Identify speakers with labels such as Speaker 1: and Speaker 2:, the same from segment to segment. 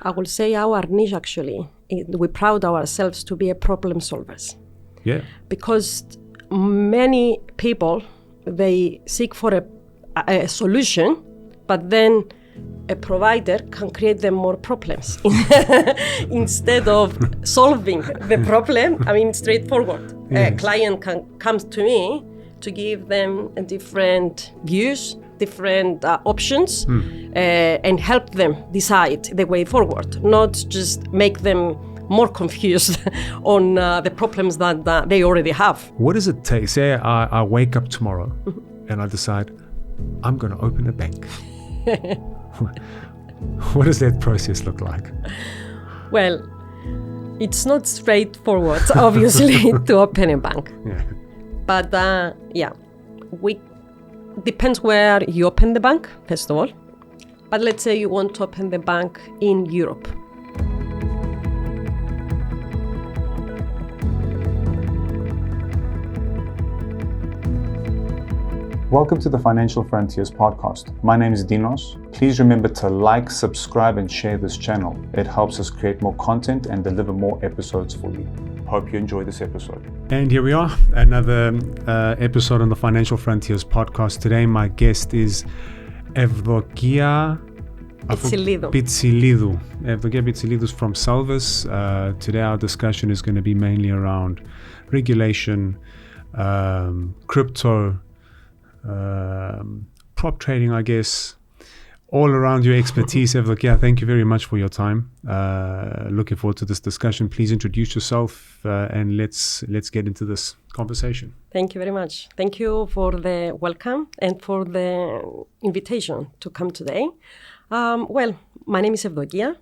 Speaker 1: I will say our niche actually, we proud ourselves to be a problem solvers.
Speaker 2: Yeah.
Speaker 1: Because many people, they seek for a solution, but then a provider can create them more problems instead of solving the problem. I mean, straightforward.
Speaker 2: Yes.
Speaker 1: A client comes to me to give them different views, different options, and help them decide the way forward, not just make them more confused on the problems that they already have.
Speaker 2: What does it take? Say I wake up tomorrow and I decide I'm going to open a bank. What does that process look like?
Speaker 1: Well, it's not straightforward, obviously, to open a bank.
Speaker 2: Yeah.
Speaker 1: But depends where you open the bank, first of all. But let's say you want to open the bank in Europe.
Speaker 3: Welcome to the Financial Frontiers podcast. My name is Dinos. Please remember to like, subscribe, and share this channel. It helps us create more content and deliver more episodes for you. Hope you enjoy this episode.
Speaker 2: And here we are, another episode on the Financial Frontiers podcast. Today, my guest is Evdokia
Speaker 1: Pitsillidou.
Speaker 2: Evdokia Pitsillidou is from Salvus. Today, our discussion is going to be mainly around regulation, crypto, prop trading, I guess, all around your expertise. Evdokia, thank you very much for your time. Looking forward to this discussion. Please introduce yourself and let's get into this conversation.
Speaker 1: Thank you very much. Thank you for the welcome and for the invitation to come today. Well, my name is Evdokia,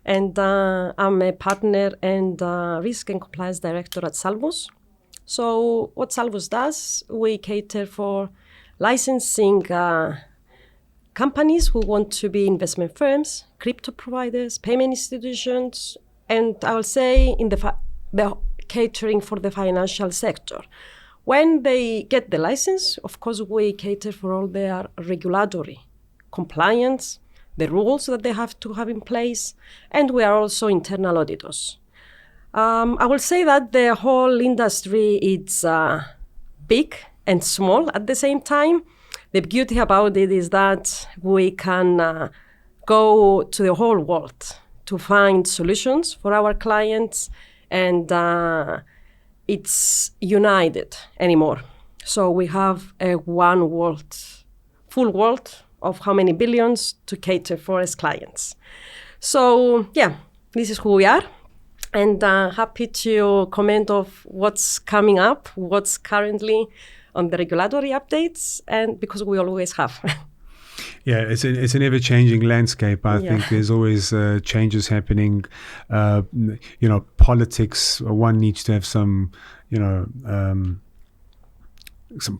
Speaker 1: and I'm a partner and risk and compliance director at Salvus. So what Salvus does, we cater for licensing companies who want to be investment firms, crypto providers, payment institutions, and I will say in the catering for the financial sector. When they get the license, of course, we cater for all their regulatory compliance, the rules that they have to have in place, and we are also internal auditors. I will say that the whole industry is big and small at the same time. The beauty about it is that we can go to the whole world to find solutions for our clients, and it's united anymore. So we have a one world, full world of how many billions to cater for as clients. So yeah, this is who we are. And happy to comment of what's coming up, what's currently on the regulatory updates, and because we always have.
Speaker 2: Yeah, it's an ever-changing landscape. I think there's always changes happening. Politics. One needs to have some, some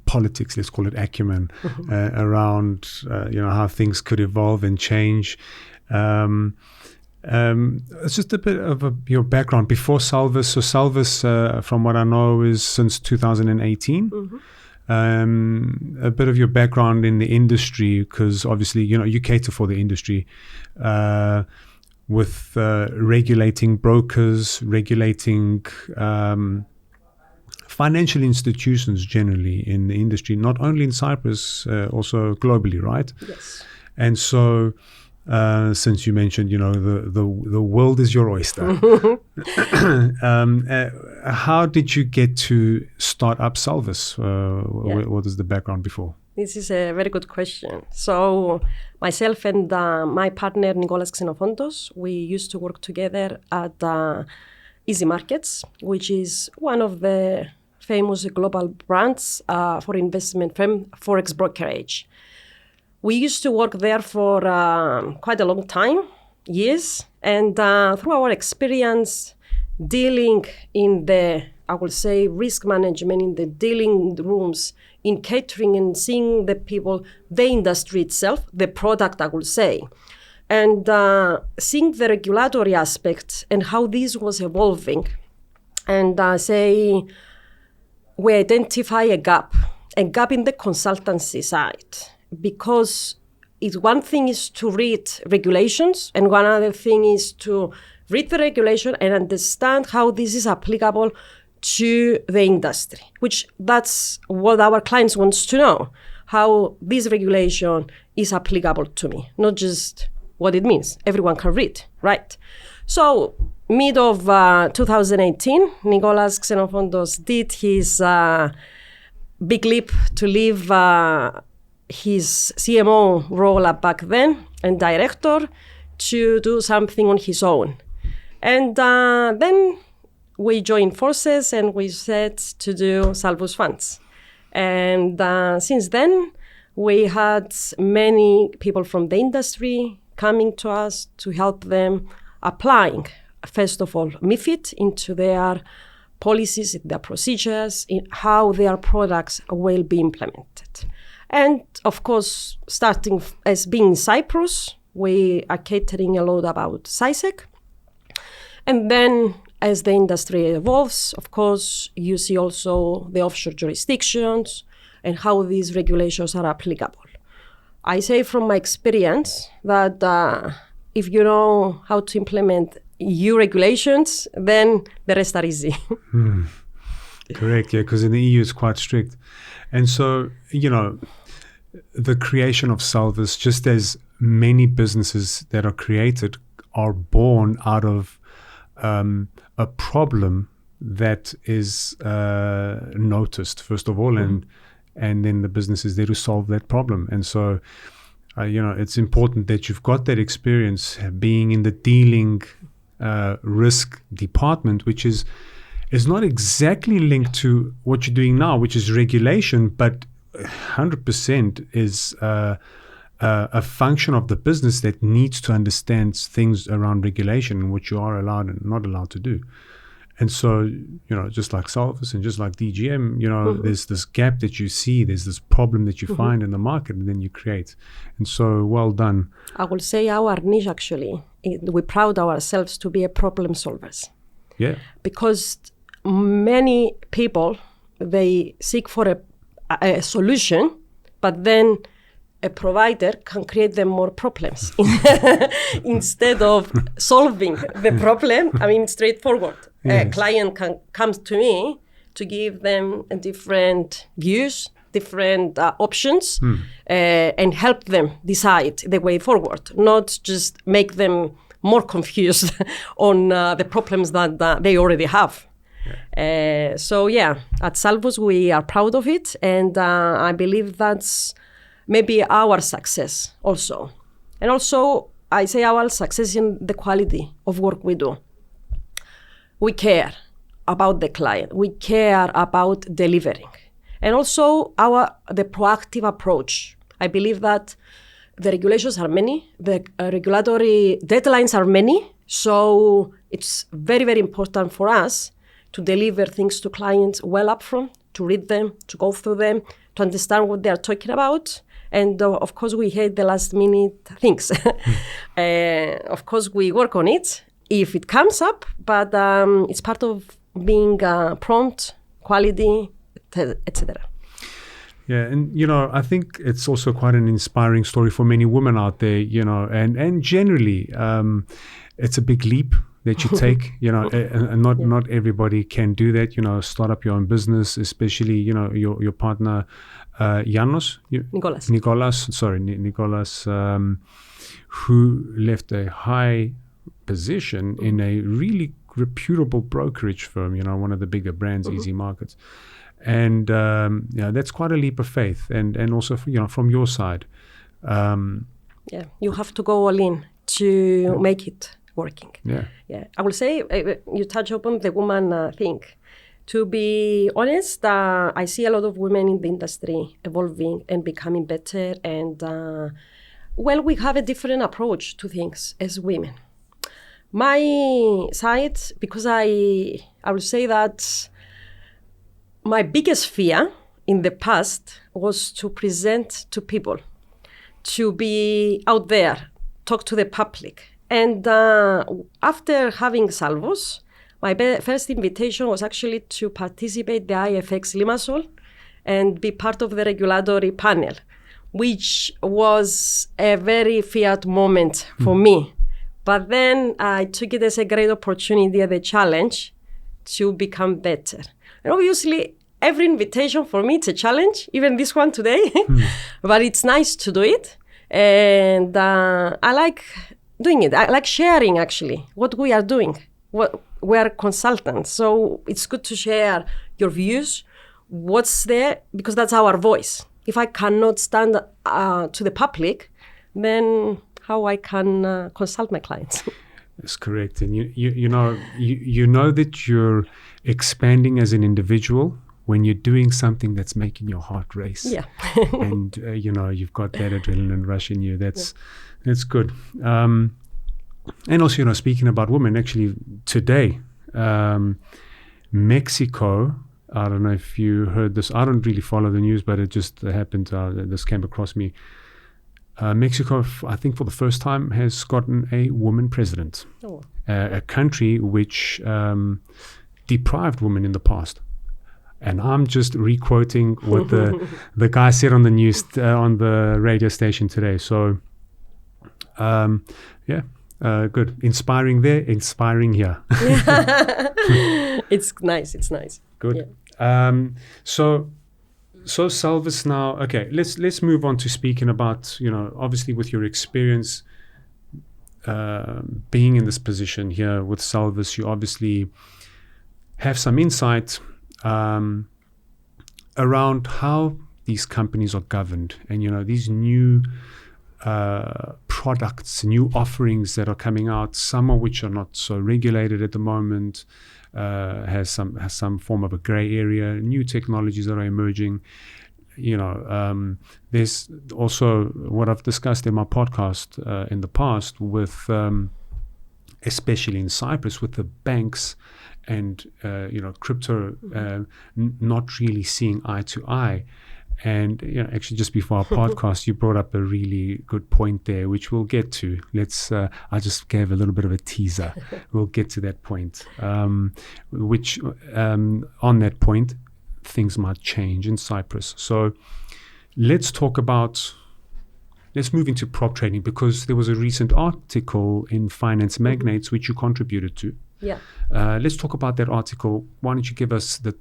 Speaker 2: politics. Let's call it acumen around, how things could evolve and change. It's just a bit of your background before Salvus. So Salvus, from what I know, is since 2018.
Speaker 1: Mm-hmm.
Speaker 2: A bit of your background in the industry, because obviously, you cater for the industry with regulating brokers, regulating financial institutions generally in the industry, not only in Cyprus, also globally, right?
Speaker 1: Yes.
Speaker 2: And so, since you mentioned, the world is your oyster. How did you get to start up Salvus? What is the background before?
Speaker 1: This is a very good question. So myself and my partner, Nicolas Xenofontos, we used to work together at Easy Markets, which is one of the famous global brands for investment firm forex brokerage. We used to work there for quite a long time, years, and through our experience dealing in the, I would say, risk management, in the dealing rooms, in catering and seeing the people, the industry itself, the product, I would say, and seeing the regulatory aspect and how this was evolving, and say we identify a gap in the consultancy side. Because one thing is to read regulations, and one other thing is to read the regulation and understand how this is applicable to the industry, which that's what our clients wants to know, how this regulation is applicable to me, not just what it means. Everyone can read, right? So mid of 2018, Nicolas Xenofondos did his big leap to leave his CMO role back then and director to do something on his own. And then we joined forces and we set to do Salvus funds. And since then, we had many people from the industry coming to us to help them applying, first of all, MiFID into their policies, their procedures, in how their products will be implemented. And of course, starting as being in Cyprus, we are catering a lot about CySec. And then as the industry evolves, of course, you see also the offshore jurisdictions and how these regulations are applicable. I say from my experience that if you know how to implement EU regulations, then the rest are easy.
Speaker 2: Correct, yeah, because in the EU it's quite strict. And so, the creation of Salvus, just as many businesses that are created are born out of a problem that is noticed, first of all, and then the business is there to solve that problem. And so, it's important that you've got that experience being in the dealing risk department, which is not exactly linked to what you're doing now, which is regulation, but 100% is a function of the business that needs to understand things around regulation and what you are allowed and not allowed to do. And so, just like Salvus and just like DGM, there's this gap that you see, there's this problem that you find in the market, and then you create. And so, well done.
Speaker 1: I will say our niche, actually, we proud ourselves to be a problem solvers.
Speaker 2: Yeah.
Speaker 1: Because many people, they seek for a solution, but then a provider can create them more problems instead of solving the problem. I mean, straightforward. Yes. A client can come to me to give them different views, different options, and help them decide the way forward, not just make them more confused on the problems that they already have. Yeah. At Salvus, we are proud of it, and I believe that's maybe our success also. And also, I say our success in the quality of work we do. We care about the client. We care about delivering. And also the proactive approach. I believe that the regulations are many, the regulatory deadlines are many, so it's very, very important for us to deliver things to clients well upfront, to read them, to go through them, to understand what they are talking about. And of course, we hate the last minute things. Of course, we work on it if it comes up, but it's part of being prompt, quality, etc.
Speaker 2: Yeah, and I think it's also quite an inspiring story for many women out there, and generally, it's a big leap that you take, and not everybody can do that, start up your own business, especially, your partner, Nicolas, who left a high position in a really reputable brokerage firm, one of the bigger brands, Easy Markets. And that's quite a leap of faith, and also from your side.
Speaker 1: You have to go all in to make it working.
Speaker 2: Yeah.
Speaker 1: I will say you touch upon the woman thing. To be honest, I see a lot of women in the industry evolving and becoming better, and we have a different approach to things as women. My side, because I would say that my biggest fear in the past was to present to people, to be out there, talk to the public. And after having Salvus, my first invitation was actually to participate in the IFX Limassol and be part of the regulatory panel, which was a very fiat moment for me. But then I took it as a great opportunity, as a challenge to become better. And obviously, every invitation for me, it's a challenge, even this one today. But it's nice to do it. And I like doing it. I like sharing, actually, what we are doing. We are consultants, so it's good to share your views, what's there, because that's our voice. If I cannot stand to the public, then how I can consult my clients.
Speaker 2: That's correct. And you know that you're expanding as an individual when you're doing something that's making your heart race.
Speaker 1: Yeah.
Speaker 2: And you've got that adrenaline rush in you. That's good. And also, speaking about women, actually today, Mexico, I don't know if you heard this, I don't really follow the news, but it just happened, this came across me. Mexico, I think for the first time, has gotten a woman president.
Speaker 1: Oh.
Speaker 2: A country which deprived women in the past. And I'm just re-quoting what the guy said on the news, on the radio station today. So, good. Inspiring there, inspiring here.
Speaker 1: It's nice.
Speaker 2: Good.
Speaker 1: Yeah.
Speaker 2: So Salvus now, okay, let's move on to speaking about, obviously with your experience being in this position here with Salvus, you obviously have some insight around how these companies are governed and, these new products, new offerings that are coming out, some of which are not so regulated at the moment, has some form of a gray area, new technologies that are emerging. There's also what I've discussed in my podcast in the past with, especially in Cyprus, with the banks and, crypto not really seeing eye to eye. And actually, just before our podcast, you brought up a really good point there, which we'll get to. I just gave a little bit of a teaser. We'll get to that point. Which on that point, things might change in Cyprus. So let's move into prop trading, because there was a recent article in Finance Magnates which you contributed to.
Speaker 1: Yeah.
Speaker 2: Let's talk about that article. Why don't you give us the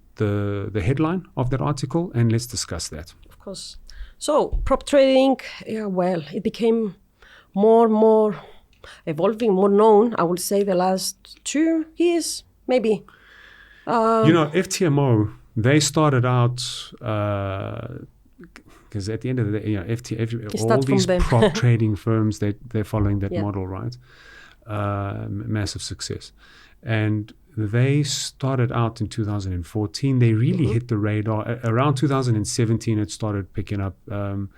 Speaker 2: headline of that article, and let's discuss that.
Speaker 1: Of course. So prop trading, it became more evolving, more known, I would say, the last 2 years, maybe.
Speaker 2: FTMO, they started out, because at the end of the day, all these prop trading firms, they're following that model, right? Massive success. And they started out in 2014. They really hit the radar. Around 2017, it started picking up, and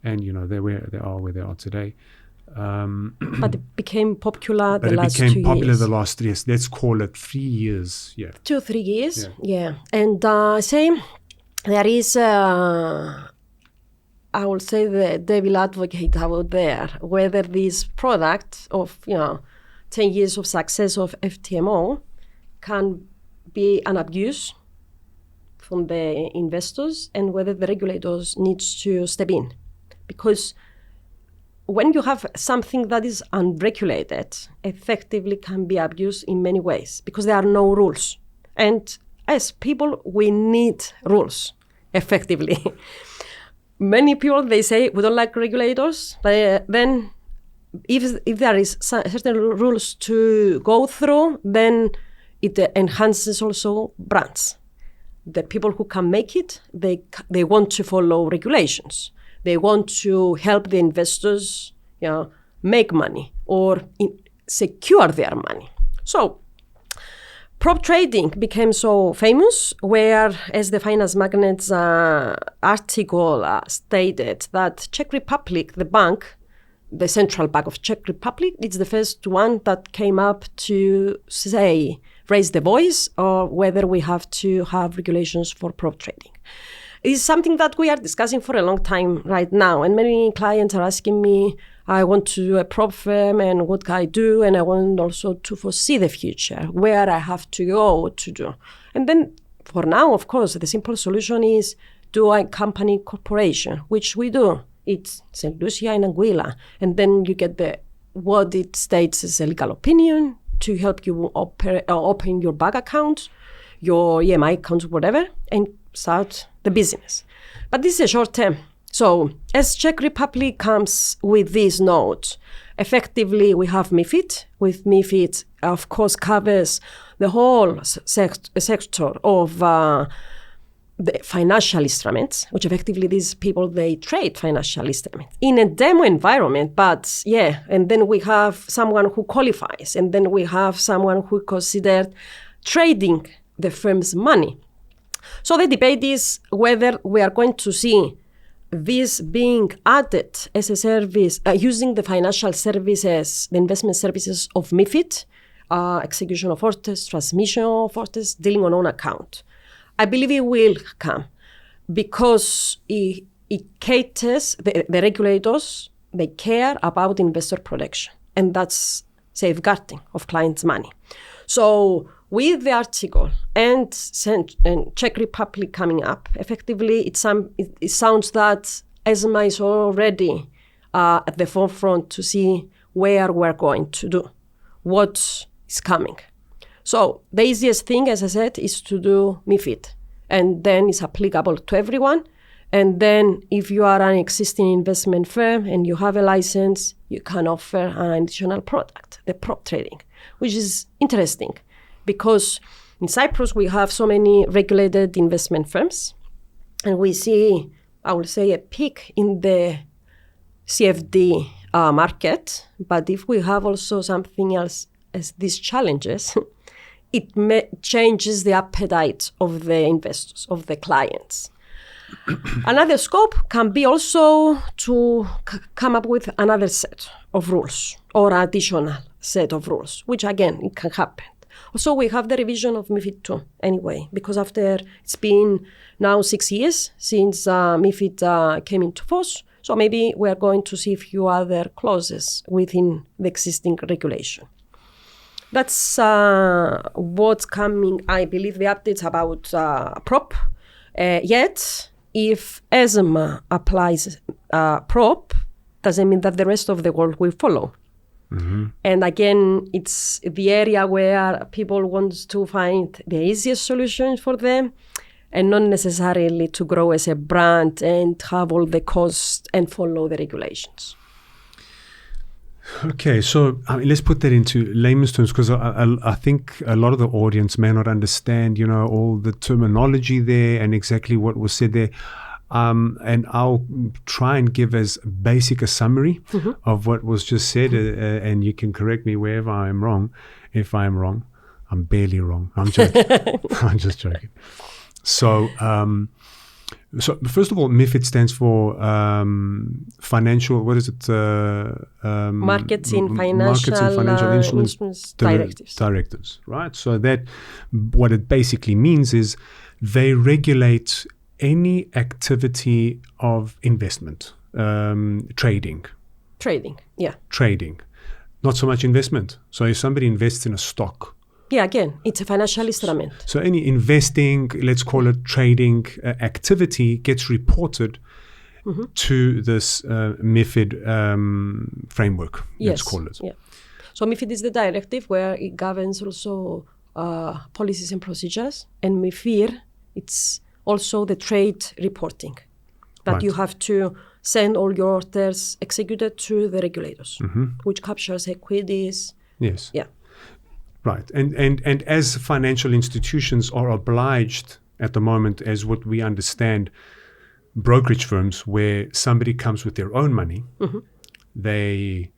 Speaker 2: they are where they are today.
Speaker 1: But it became popular the last 2 years.
Speaker 2: But it became popular the last 3 years. Let's call it 3 years. Yeah.
Speaker 1: 2-3 years. Yeah. And same, there is, I will say, the devil advocate out there, whether this product of, 10 years of success of FTMO can be an abuse from the investors, and whether the regulators needs to step in. Because when you have something that is unregulated, effectively can be abused in many ways, because there are no rules. And as people, we need rules, effectively. Many people, they say, we don't like regulators, but then if there is certain rules to go through, then it enhances also brands. The people who can make it, they want to follow regulations. They want to help the investors, make money or secure their money. So prop trading became so famous, where, as the Finance Magnates article stated, that Czech Republic, the bank, the central bank of Czech Republic, it's the first one that came up to raise the voice, or whether we have to have regulations for prop trading. It's something that we are discussing for a long time right now, and many clients are asking me, I want to do a prop firm, and what can I do? And I want also to foresee the future, where I have to go to do. And then for now, of course, the simple solution is do a company corporation, which we do it's St. Lucia and Anguilla. And then you get what it states as a legal opinion to help you open your bank account, your EMI account, whatever, and start the business. But this is a short term. So as Czech Republic comes with this note, effectively we have MiFID. With MiFID, of course, covers the whole sector of the financial instruments, which effectively these people, they trade financial instruments in a demo environment. But yeah, and then we have someone who qualifies, and then we have someone who considered trading the firm's money. So the debate is whether we are going to see this being added as a service, using the financial services, the investment services of MiFID, execution of orders, transmission of orders, dealing on own account. I believe it will come because it caters, the regulators, they care about investor protection, and that's safeguarding of clients' money. So with the article and Czech Republic coming up, effectively it sounds that ESMA is already at the forefront to see where we're going to do, what is coming. So the easiest thing, as I said, is to do MiFID, and then it's applicable to everyone. And then if you are an existing investment firm and you have a license, you can offer an additional product, the prop trading, which is interesting because in Cyprus we have so many regulated investment firms, and we see, I would say, a peak in the CFD market. But if we have also something else as these challenges, it changes the appetite of the investors, of the clients. Another scope can be also to come up with another set of rules or additional set of rules, which again, it can happen. Also, we have the revision of MiFID II anyway, because after it's been now 6 years since MiFID came into force, so maybe we are going to see a few other clauses within the existing regulation. That's what's coming, I believe, the updates about prop. Yet, if ESMA applies prop, doesn't mean that the rest of the world will follow. Mm-hmm. And again, it's the area where people want to find the easiest solution for them and not necessarily to grow as a brand and have all the costs and follow the regulations.
Speaker 2: Okay, so let's put that into layman's terms, because I think a lot of the audience may not understand, all the terminology there and exactly what was said there. And I'll try and give as basic a summary of what was just said, and you can correct me wherever I am wrong. If I am wrong, I'm barely wrong. I'm joking. I'm just joking. So first of all, MiFID stands for financial. What is it?
Speaker 1: Markets in financial instruments
Speaker 2: directives, right? So that what it basically means is they regulate any activity of investment, trading.
Speaker 1: Trading, yeah.
Speaker 2: Trading, not so much investment. So if somebody invests in a stock.
Speaker 1: Yeah, again, it's a financial instrument.
Speaker 2: So any investing, let's call it trading activity, gets reported to this MiFID framework, let's call it.
Speaker 1: Yeah. So MiFID is the directive where it governs also policies and procedures, and MiFIR, it's also the trade reporting that you have to send all your orders executed to the regulators, which captures equities.
Speaker 2: Yes.
Speaker 1: Yeah.
Speaker 2: Right. And as financial institutions are obliged at the moment, as what we understand, brokerage firms where somebody comes with their own money, they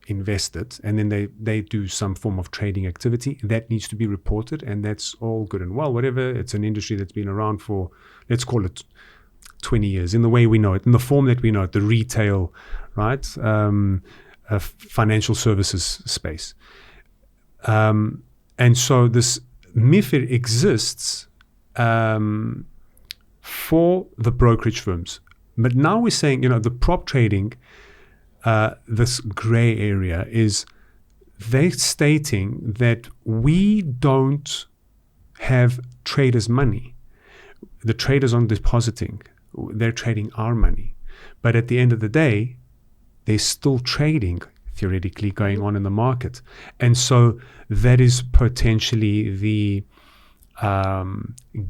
Speaker 2: invest it, and then they do some form of trading activity that needs to be reported, and that's all good and well. Whatever, it's an industry that's been around for, let's call it 20 years in the way we know it, in the form that we know it, the retail, right, financial services space. And so this MiFID exists for the brokerage firms. But now we're saying, the prop trading, this gray area is they're stating that we don't have traders' money. The traders aren't depositing. They're trading our money. But at the end of the day, there's still trading theoretically going on in the market. And so that is potentially the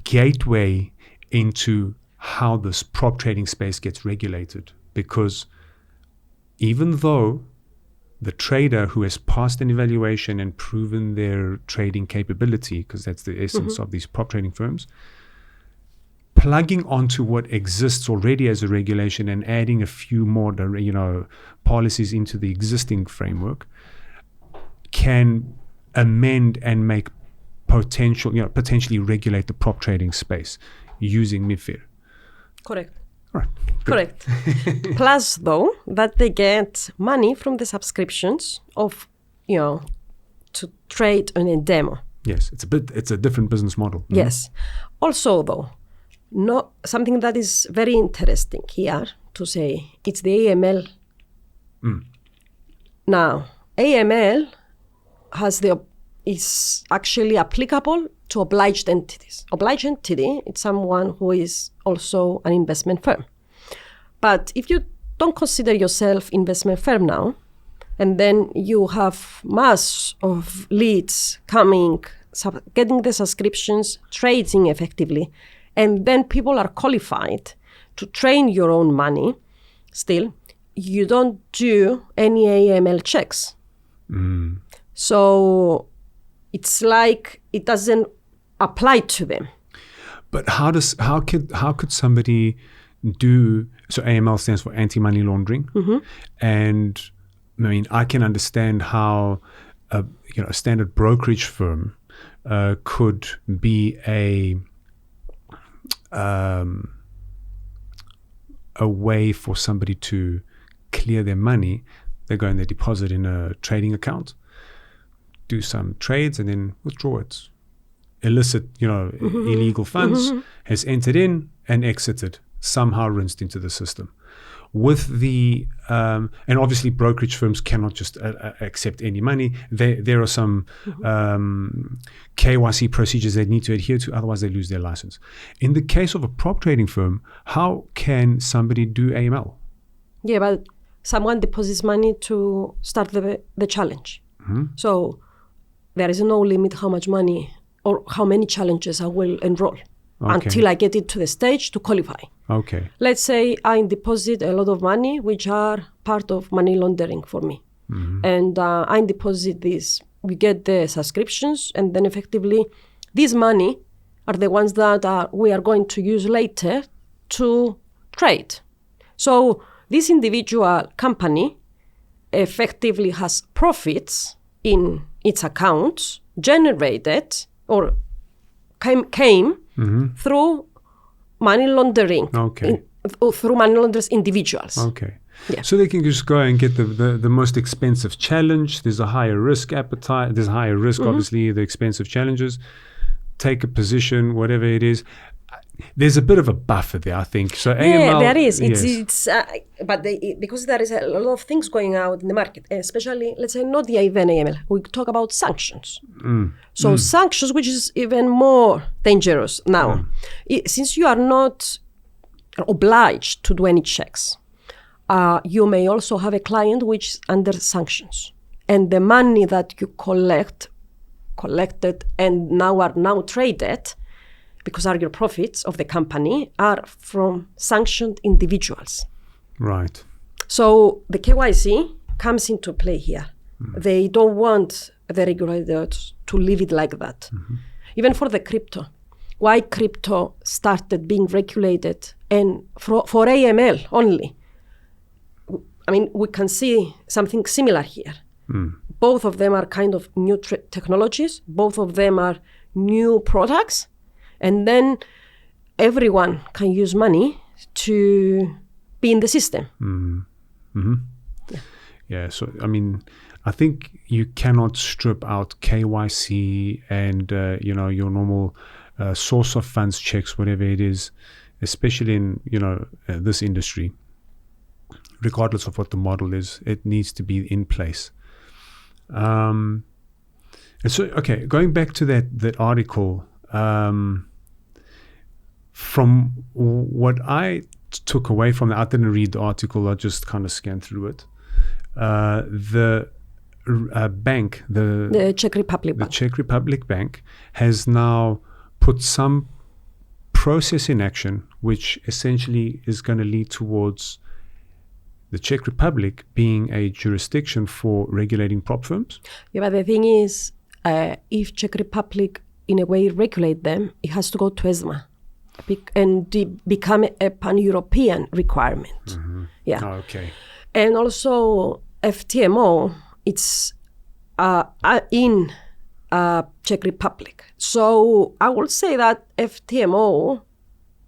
Speaker 2: gateway into how this prop trading space gets regulated. Because even though the trader who has passed an evaluation and proven their trading capability, because that's the essence of these prop trading firms, plugging onto what exists already as a regulation and adding a few more, policies into the existing framework, can amend and make potentially regulate the prop trading space using MiFID.
Speaker 1: Correct.
Speaker 2: All right.
Speaker 1: Correct. Plus, though, that they get money from the subscriptions of, to trade on a demo.
Speaker 2: Yes, it's a different business model.
Speaker 1: Yes. Also, though, something that is very interesting here to say, it's the AML. Now, AML is actually applicable to obliged entities. Obliged entity, it's someone who is also an investment firm. But if you don't consider yourself investment firm now, and then you have mass of leads coming, getting the subscriptions, trading effectively, and then people are qualified to train your own money, still, you don't do any AML checks. So it's like it doesn't apply to them.
Speaker 2: But how could somebody do, so AML stands for anti-money laundering, and I mean, I can understand how a standard brokerage firm could be a way for somebody to clear their money. They go and they deposit in a trading account, do some trades, and then withdraw it. Illicit, illegal funds has entered in and exited, somehow rinsed into the system. With the and obviously brokerage firms cannot just accept any money. There are some KYC procedures they need to adhere to, otherwise they lose their license. In the case of a prop trading firm, how can somebody do AML?
Speaker 1: Yeah, but someone deposits money to start the challenge. So there is no limit how much money or how many challenges I will enroll until I get it to the stage to qualify.
Speaker 2: Okay.
Speaker 1: Let's say I deposit a lot of money, which are part of money laundering for me. And I deposit this. We get the subscriptions, and then effectively, this money are the ones that we are going to use later to trade. So this individual company effectively has profits in its accounts generated or came through money laundering.
Speaker 2: Okay.
Speaker 1: Through money launderers individuals.
Speaker 2: Okay.
Speaker 1: Yeah.
Speaker 2: So they can just go and get the most expensive challenge. There's a higher risk appetite. There's a higher risk, obviously, the expensive challenges. Take a position, whatever it is. There's a bit of a buffer there, I think. So AML,
Speaker 1: there is.
Speaker 2: Yes.
Speaker 1: But because there is a lot of things going out in the market, especially, let's say, not the even AML. We talk about sanctions. So sanctions, which is even more dangerous now. Since you are not obliged to do any checks, you may also have a client which is under sanctions. And the money that you collected and now traded, because are your profits of the company, are from sanctioned individuals.
Speaker 2: Right.
Speaker 1: So the KYC comes into play here. They don't want the regulators to leave it like that. Even for the crypto. Why crypto started being regulated and for AML only? I mean, we can see something similar here. Both of them are kind of new technologies. Both of them are new products. And then everyone can use money to be in the system.
Speaker 2: Yeah, so, I mean, I think you cannot strip out KYC and, your normal source of funds checks, whatever it is, especially in, this industry. Regardless of what the model is, it needs to be in place. And so, okay, going back to that article, from what I took away from it, I didn't read the article, I just kind of scanned through it. The bank,
Speaker 1: the Czech Republic Bank.
Speaker 2: The Czech Republic Bank has now put some process in action, which essentially is going to lead towards the Czech Republic being a jurisdiction for regulating prop firms.
Speaker 1: Yeah, but the thing is, if Czech Republic in a way regulate them, it has to go to ESMA and become a pan-European requirement.
Speaker 2: Mm-hmm.
Speaker 1: Yeah.
Speaker 2: Oh, okay.
Speaker 1: And also FTMO, it's in Czech Republic. So I would say that FTMO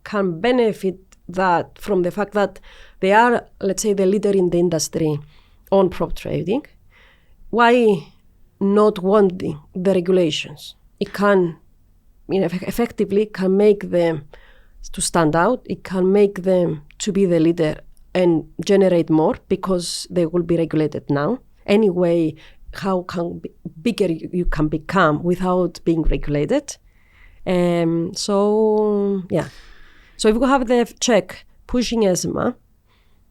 Speaker 1: can benefit that from the fact that they are, let's say, the leader in the industry on prop trading. Why not wanting the regulations? It can, effectively can make them to stand out. It can make them to be the leader and generate more because they will be regulated now. Anyway, how can bigger you can become without being regulated? So if we have the Czech pushing ESMA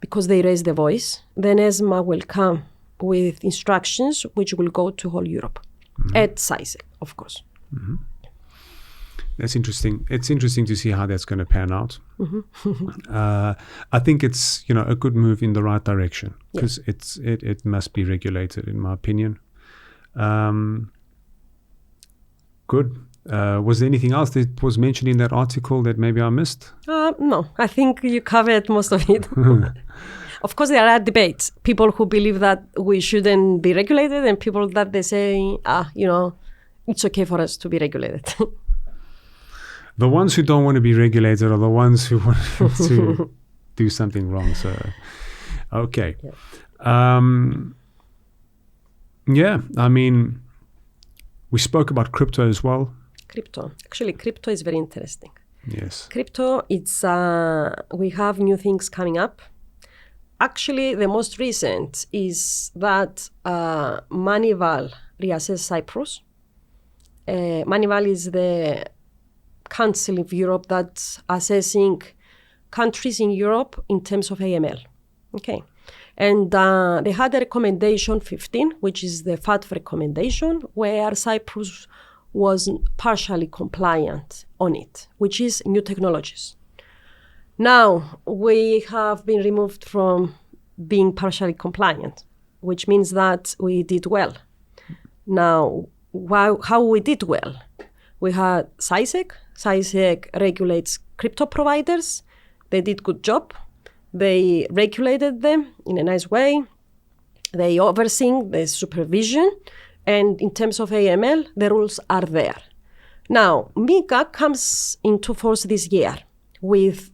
Speaker 1: because they raise the voice, then ESMA will come with instructions which will go to whole Europe at SISEC, of course.
Speaker 2: Mm-hmm. That's interesting. It's interesting to see how that's going to pan out.
Speaker 1: Mm-hmm.
Speaker 2: I think it's a good move in the right direction because it must be regulated, in my opinion. Good. Was there anything else that was mentioned in that article that maybe I missed?
Speaker 1: No, I think you covered most of it. Of course, there are debates. People who believe that we shouldn't be regulated and people that they say, it's okay for us to be regulated.
Speaker 2: The ones who don't want to be regulated are the ones who want to do something wrong. So, okay. Yeah. I mean, we spoke about crypto as well.
Speaker 1: Crypto. Actually, crypto is very interesting.
Speaker 2: Yes.
Speaker 1: Crypto, it's we have new things coming up. Actually, the most recent is that Manival reassessed Cyprus. Manival is the council of Europe that's assessing countries in Europe in terms of AML. Okay. And they had a recommendation 15, which is the FATF recommendation, where Cyprus was partially compliant on it, which is new technologies. Now, we have been removed from being partially compliant, which means that we did well. Now, how we did well? We had SISEC. SISEC regulates crypto providers. They did good job. They regulated them in a nice way. They oversee the supervision. And in terms of AML, the rules are there. Now, MiCA comes into force this year with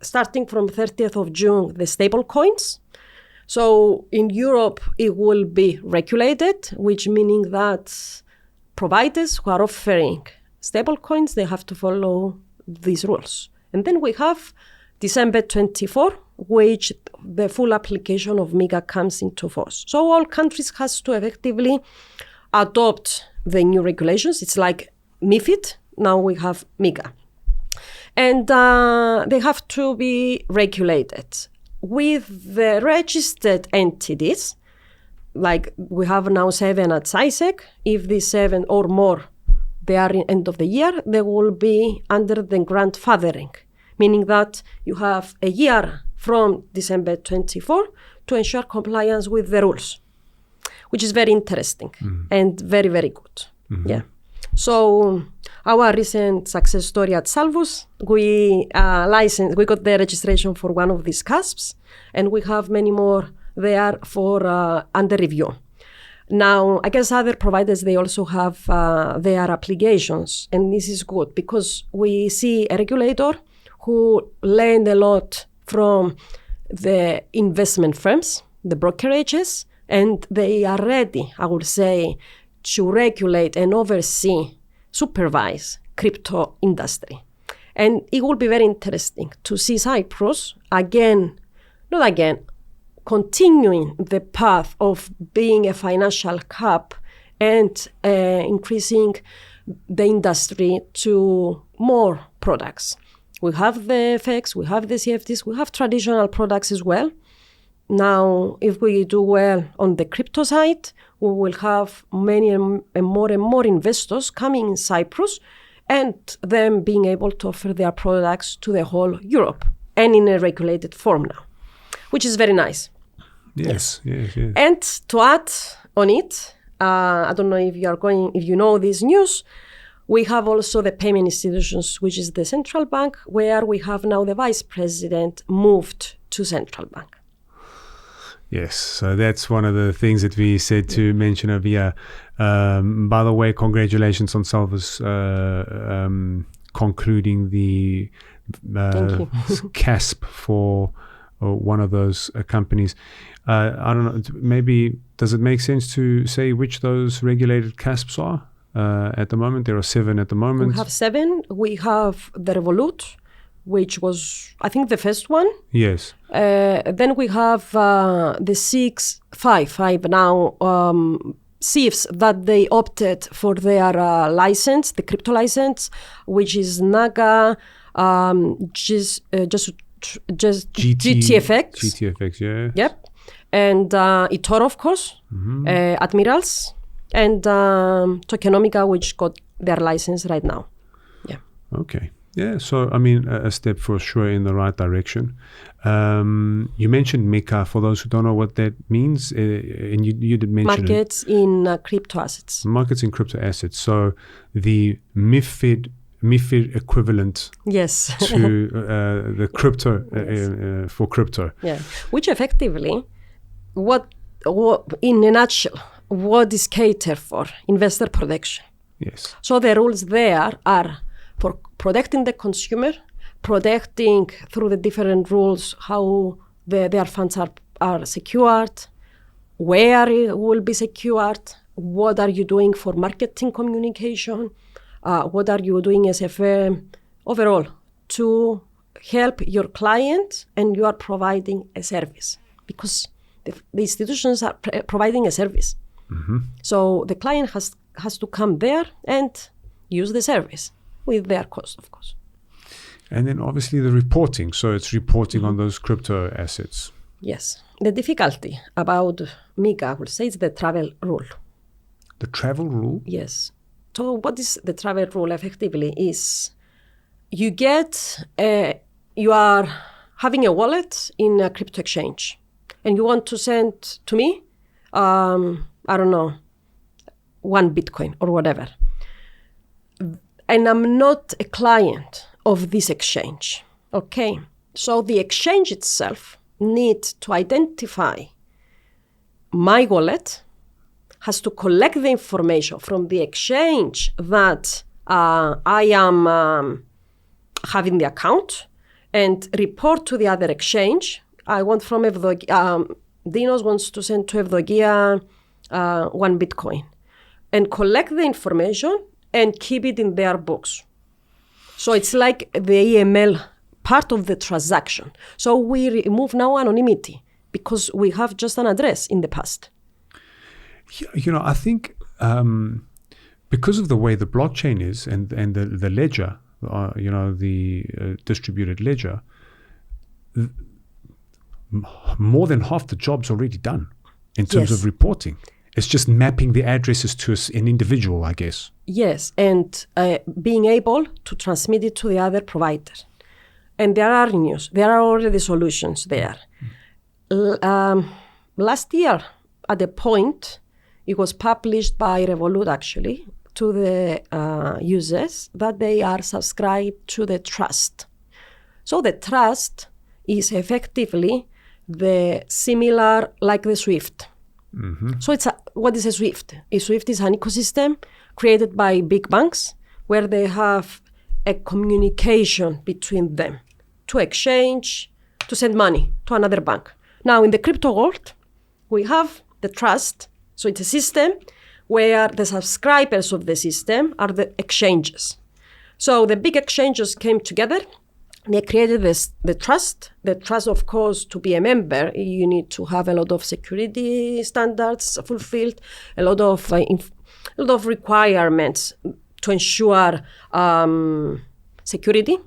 Speaker 1: starting from 30th of June, the stablecoins. So in Europe, it will be regulated, which meaning that providers who are offering stablecoins, they have to follow these rules. And then we have December 24, which the full application of MiCA comes into force. So all countries has to effectively adopt the new regulations. It's like MiFID. Now we have MiCA. And they have to be regulated with the registered entities. Like we have now 7 at SISEC. If these 7 or more, they are in end of the year, they will be under the grandfathering, meaning that you have a year from December 24 to ensure compliance with the rules, which is very interesting and very, very good. Mm-hmm. Yeah. So our recent success story at Salvus, we got the registration for one of these CASPs, and we have many more there for under review. Now, I guess other providers, they also have their applications, and this is good because we see a regulator who learned a lot from the investment firms, the brokerages, and they are ready, I would say, to regulate and oversee, supervise crypto industry. And it will be very interesting to see Cyprus continuing the path of being a financial hub and increasing the industry to more products. We have the FX, we have the CFDs, we have traditional products as well. Now, if we do well on the crypto side, we will have many and more investors coming in Cyprus and them being able to offer their products to the whole Europe and in a regulated form now, which is very nice.
Speaker 2: Yes.
Speaker 1: And to add on it, I don't know if you know this news, we have also the payment institutions, which is the central bank, where we have now the vice president moved to central bank.
Speaker 2: Yes, so that's one of the things that we said to mention over here. By the way, congratulations on Salvus concluding the CASP for one of those companies. I don't know, maybe does it make sense to say which those regulated CASPs are at the moment? There are 7 at the moment.
Speaker 1: We have 7. We have the Revolut, which was, I think, the first one.
Speaker 2: Yes.
Speaker 1: Then we have the 5 now CIFs that they opted for their license, the crypto license, which is NAGA, GTFX.
Speaker 2: GTFX, yeah.
Speaker 1: Yep. And eToro, of course, Admirals, and Tokenomica, which got their license right now. Yeah.
Speaker 2: Okay. Yeah, so I mean, a step for sure in the right direction. You mentioned MiCA. For those who don't know what that means, and you did mention
Speaker 1: markets in crypto assets.
Speaker 2: Markets in crypto assets. So the MiFID equivalent.
Speaker 1: Yes.
Speaker 2: To the crypto for crypto.
Speaker 1: Yeah, which effectively, what in a nutshell, what is catered for? Investor protection.
Speaker 2: Yes.
Speaker 1: So the rules there are for protecting the consumer, protecting through the different rules how their funds are secured, where it will be secured, what are you doing for marketing communication, what are you doing as a firm overall to help your client, and you are providing a service because the institutions are providing a service.
Speaker 2: Mm-hmm.
Speaker 1: So the client has to come there and use the service with their cost, of course.
Speaker 2: And then obviously the reporting. So it's reporting on those crypto assets.
Speaker 1: Yes. The difficulty about MiCA, I would say, is the travel rule.
Speaker 2: The travel rule?
Speaker 1: Yes. So what is the travel rule effectively is you are having a wallet in a crypto exchange and you want to send to me, I don't know, 1 Bitcoin or whatever. And I'm not a client of this exchange, okay? So the exchange itself needs to identify my wallet, has to collect the information from the exchange that I am having the account and report to the other exchange. I want from Evdokia, Dinos wants to send to Evdokia 1 Bitcoin and collect the information and keep it in their books. So it's like the EML part of the transaction. So we remove now anonymity because we have just an address in the past.
Speaker 2: You know, I think because of the way the blockchain is and the ledger, the distributed ledger, more than half the job's already done in terms of reporting. It's just mapping the addresses to an individual, I guess.
Speaker 1: Yes, and being able to transmit it to the other provider. And there are news. There are already solutions there. Last year, at a point, it was published by Revolut, actually, to the users that they are subscribed to the trust. So the trust is effectively the similar like the SWIFT. Mm-hmm. So what is a SWIFT? A SWIFT is an ecosystem created by big banks where they have a communication between them to exchange, to send money to another bank. Now, in the crypto world, we have the trust. So it's a system where the subscribers of the system are the exchanges. So the big exchanges came together. They created the trust. The trust, of course, to be a member, you need to have a lot of security standards fulfilled, a lot of requirements to ensure security.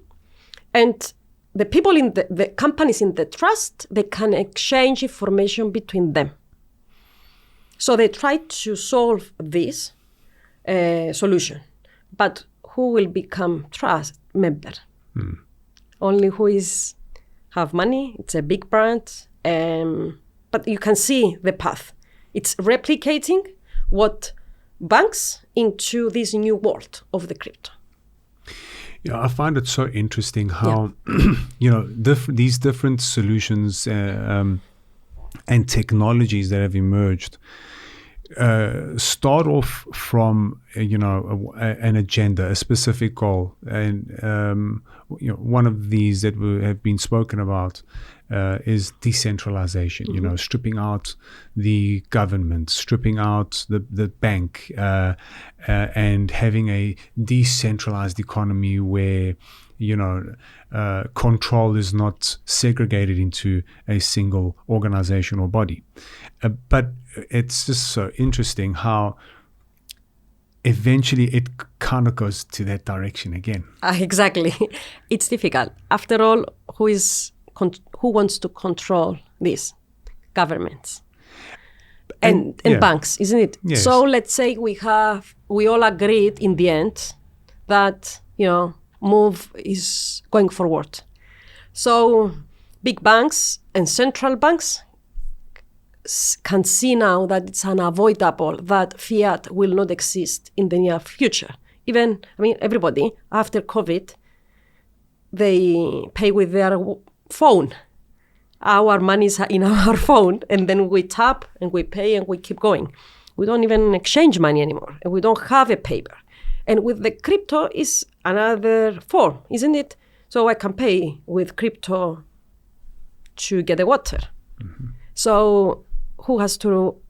Speaker 1: And the people in the companies in the trust, they can exchange information between them. So they try to solve this solution. But who will become trust member? Only who have money. It's a big brand. But you can see the path. It's replicating what banks into this new world of the crypto.
Speaker 2: Yeah, I find it so interesting how, these different solutions and technologies that have emerged start off from, an agenda, a specific goal. And, one of these that have been spoken about is decentralization, stripping out the government, stripping out the bank, and having a decentralized economy where, control is not segregated into a single organization or body. But it's just so interesting how eventually it kind of goes to that direction again.
Speaker 1: Exactly. It's difficult. After all, who wants to control this? Governments and banks, isn't it?
Speaker 2: Yes.
Speaker 1: So let's say we all agreed in the end that, move is going forward. So big banks and central banks can see now that it's unavoidable that fiat will not exist in the near future. Everybody after COVID, they pay with their phone. Our money is in our phone, and then we tap and we pay and we keep going. We don't even exchange money anymore, and we don't have a paper. And with the crypto is another form, isn't it? So I can pay with crypto to get the water. So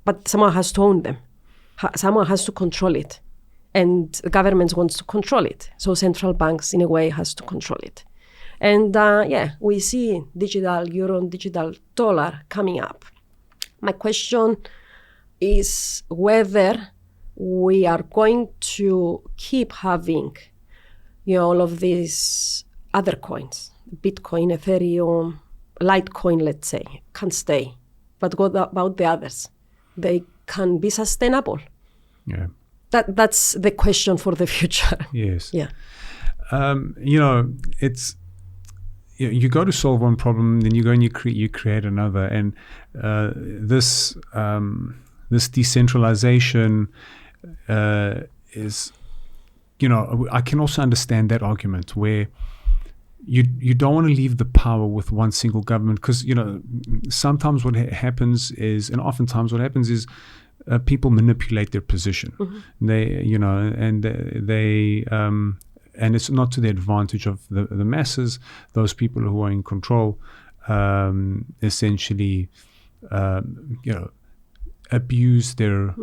Speaker 1: but someone has to own them. Someone has to control it. And the government wants to control it. So central banks, in a way, has to control it. And we see digital euro and digital dollar coming up. My question is whether we are going to keep having, all of these other coins, Bitcoin, Ethereum, Litecoin, let's say, can stay. But what about the others? They can be sustainable.
Speaker 2: Yeah.
Speaker 1: That's the question for the future.
Speaker 2: Yes.
Speaker 1: Yeah.
Speaker 2: It's you go to solve one problem, then you go and you create another, and this decentralization is, I can also understand that argument where you don't want to leave the power with one single government, because sometimes what happens is, and oftentimes what happens is, people manipulate their position. They and it's not to the advantage of the masses. Those people who are in control essentially abuse their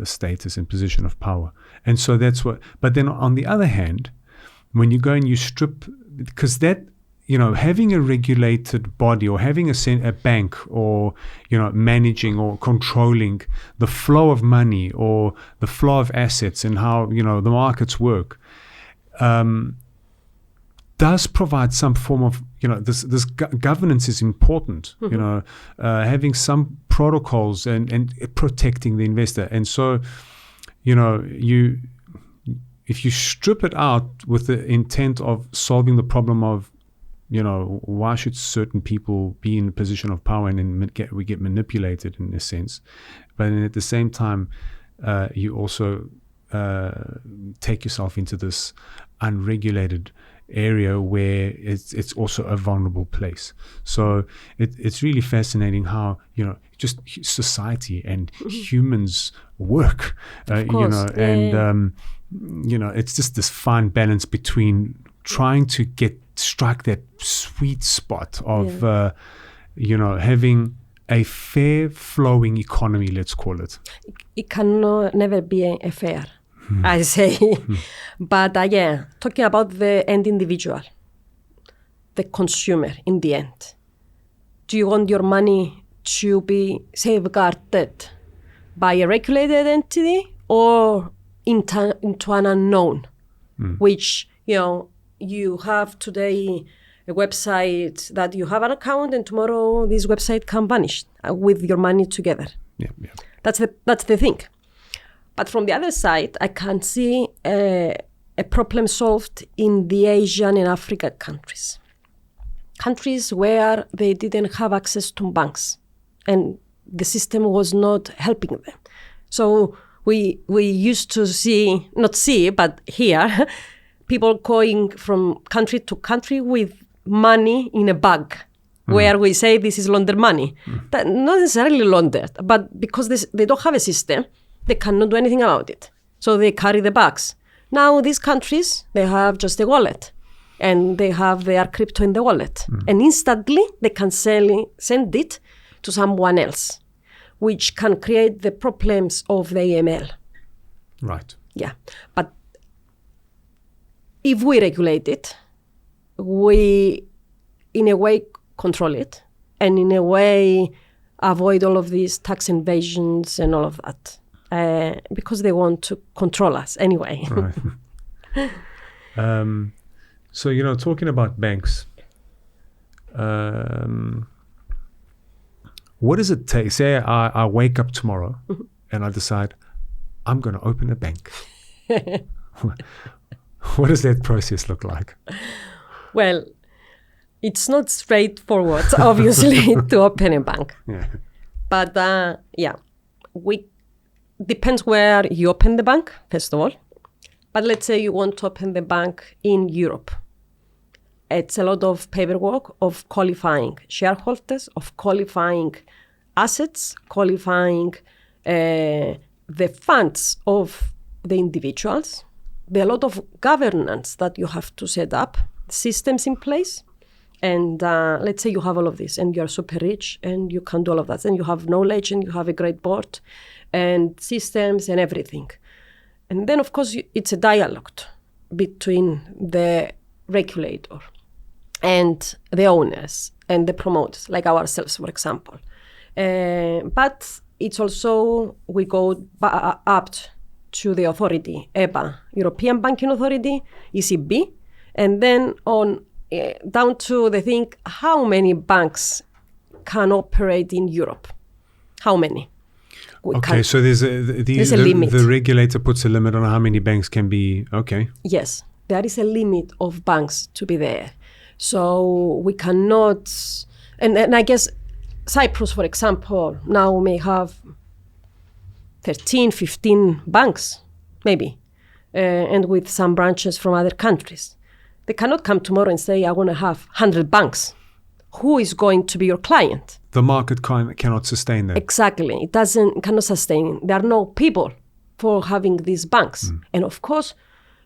Speaker 2: status and position of power. And so that's what. But then on the other hand, when you go and you strip, because that, having a regulated body or having a bank or, managing or controlling the flow of money or the flow of assets and how, the markets work, does provide some form of, this governance is important, having some protocols and protecting the investor. And so, if you strip it out with the intent of solving the problem of, why should certain people be in a position of power and then we get manipulated in a sense, but then at the same time, you also take yourself into this unregulated area where it's also a vulnerable place. So it's really fascinating how just society and humans work, and it's just this fine balance between trying to strike that sweet spot of having a fair flowing economy, let's call it.
Speaker 1: It can never be a fair, I say. But talking about the end individual, the consumer in the end. Do you want your money to be safeguarded by a regulated entity or into an unknown, which, you have today a website that you have an account, and tomorrow this website can vanish with your money together.
Speaker 2: Yeah.
Speaker 1: That's the thing. But from the other side, I can see a problem solved in the Asian and African countries. Countries where they didn't have access to banks and the system was not helping them. So we used to but hear people going from country to country with money in a bag, where we say this is laundered money. That not necessarily laundered, but because they don't have a system, they cannot do anything about it. So they carry the bags. Now these countries, they have just a wallet, and they have their crypto in the wallet. And instantly they can send it to someone else, which can create the problems of the AML.
Speaker 2: Right.
Speaker 1: Yeah. But if we regulate it, we, in a way, control it, and in a way, avoid all of these tax invasions and all of that, because they want to control us anyway.
Speaker 2: Right. So, talking about banks, what does it take? Say I wake up tomorrow and I decide I'm going to open a bank. What does that process look like?
Speaker 1: Well, it's not straightforward, obviously, to open a bank.
Speaker 2: Yeah.
Speaker 1: But depends where you open the bank, first of all. But let's say you want to open the bank in Europe. It's a lot of paperwork of qualifying shareholders, of qualifying assets, qualifying the funds of the individuals. There are a lot of governance that you have to set up, systems in place. And let's say you have all of this and you're super rich and you can do all of that. And you have knowledge and you have a great board and systems and everything. And then, of course, it's a dialogue between the regulator and the owners and the promoters, like ourselves, for example. But it's also, we go up to the authority, EBA, European Banking Authority, ECB, and then on down to the thing, how many banks can operate in Europe? How many?
Speaker 2: So there's a limit. The regulator puts a limit on how many banks can be, okay.
Speaker 1: Yes, there is a limit of banks to be there. So we cannot, and I guess Cyprus, for example, now may have 13, 15 banks, maybe, and with some branches from other countries. They cannot come tomorrow and say, I want to have 100 banks. Who is going to be your client?
Speaker 2: The market cannot sustain that.
Speaker 1: Exactly. It cannot sustain. There are no people for having these banks. And of course,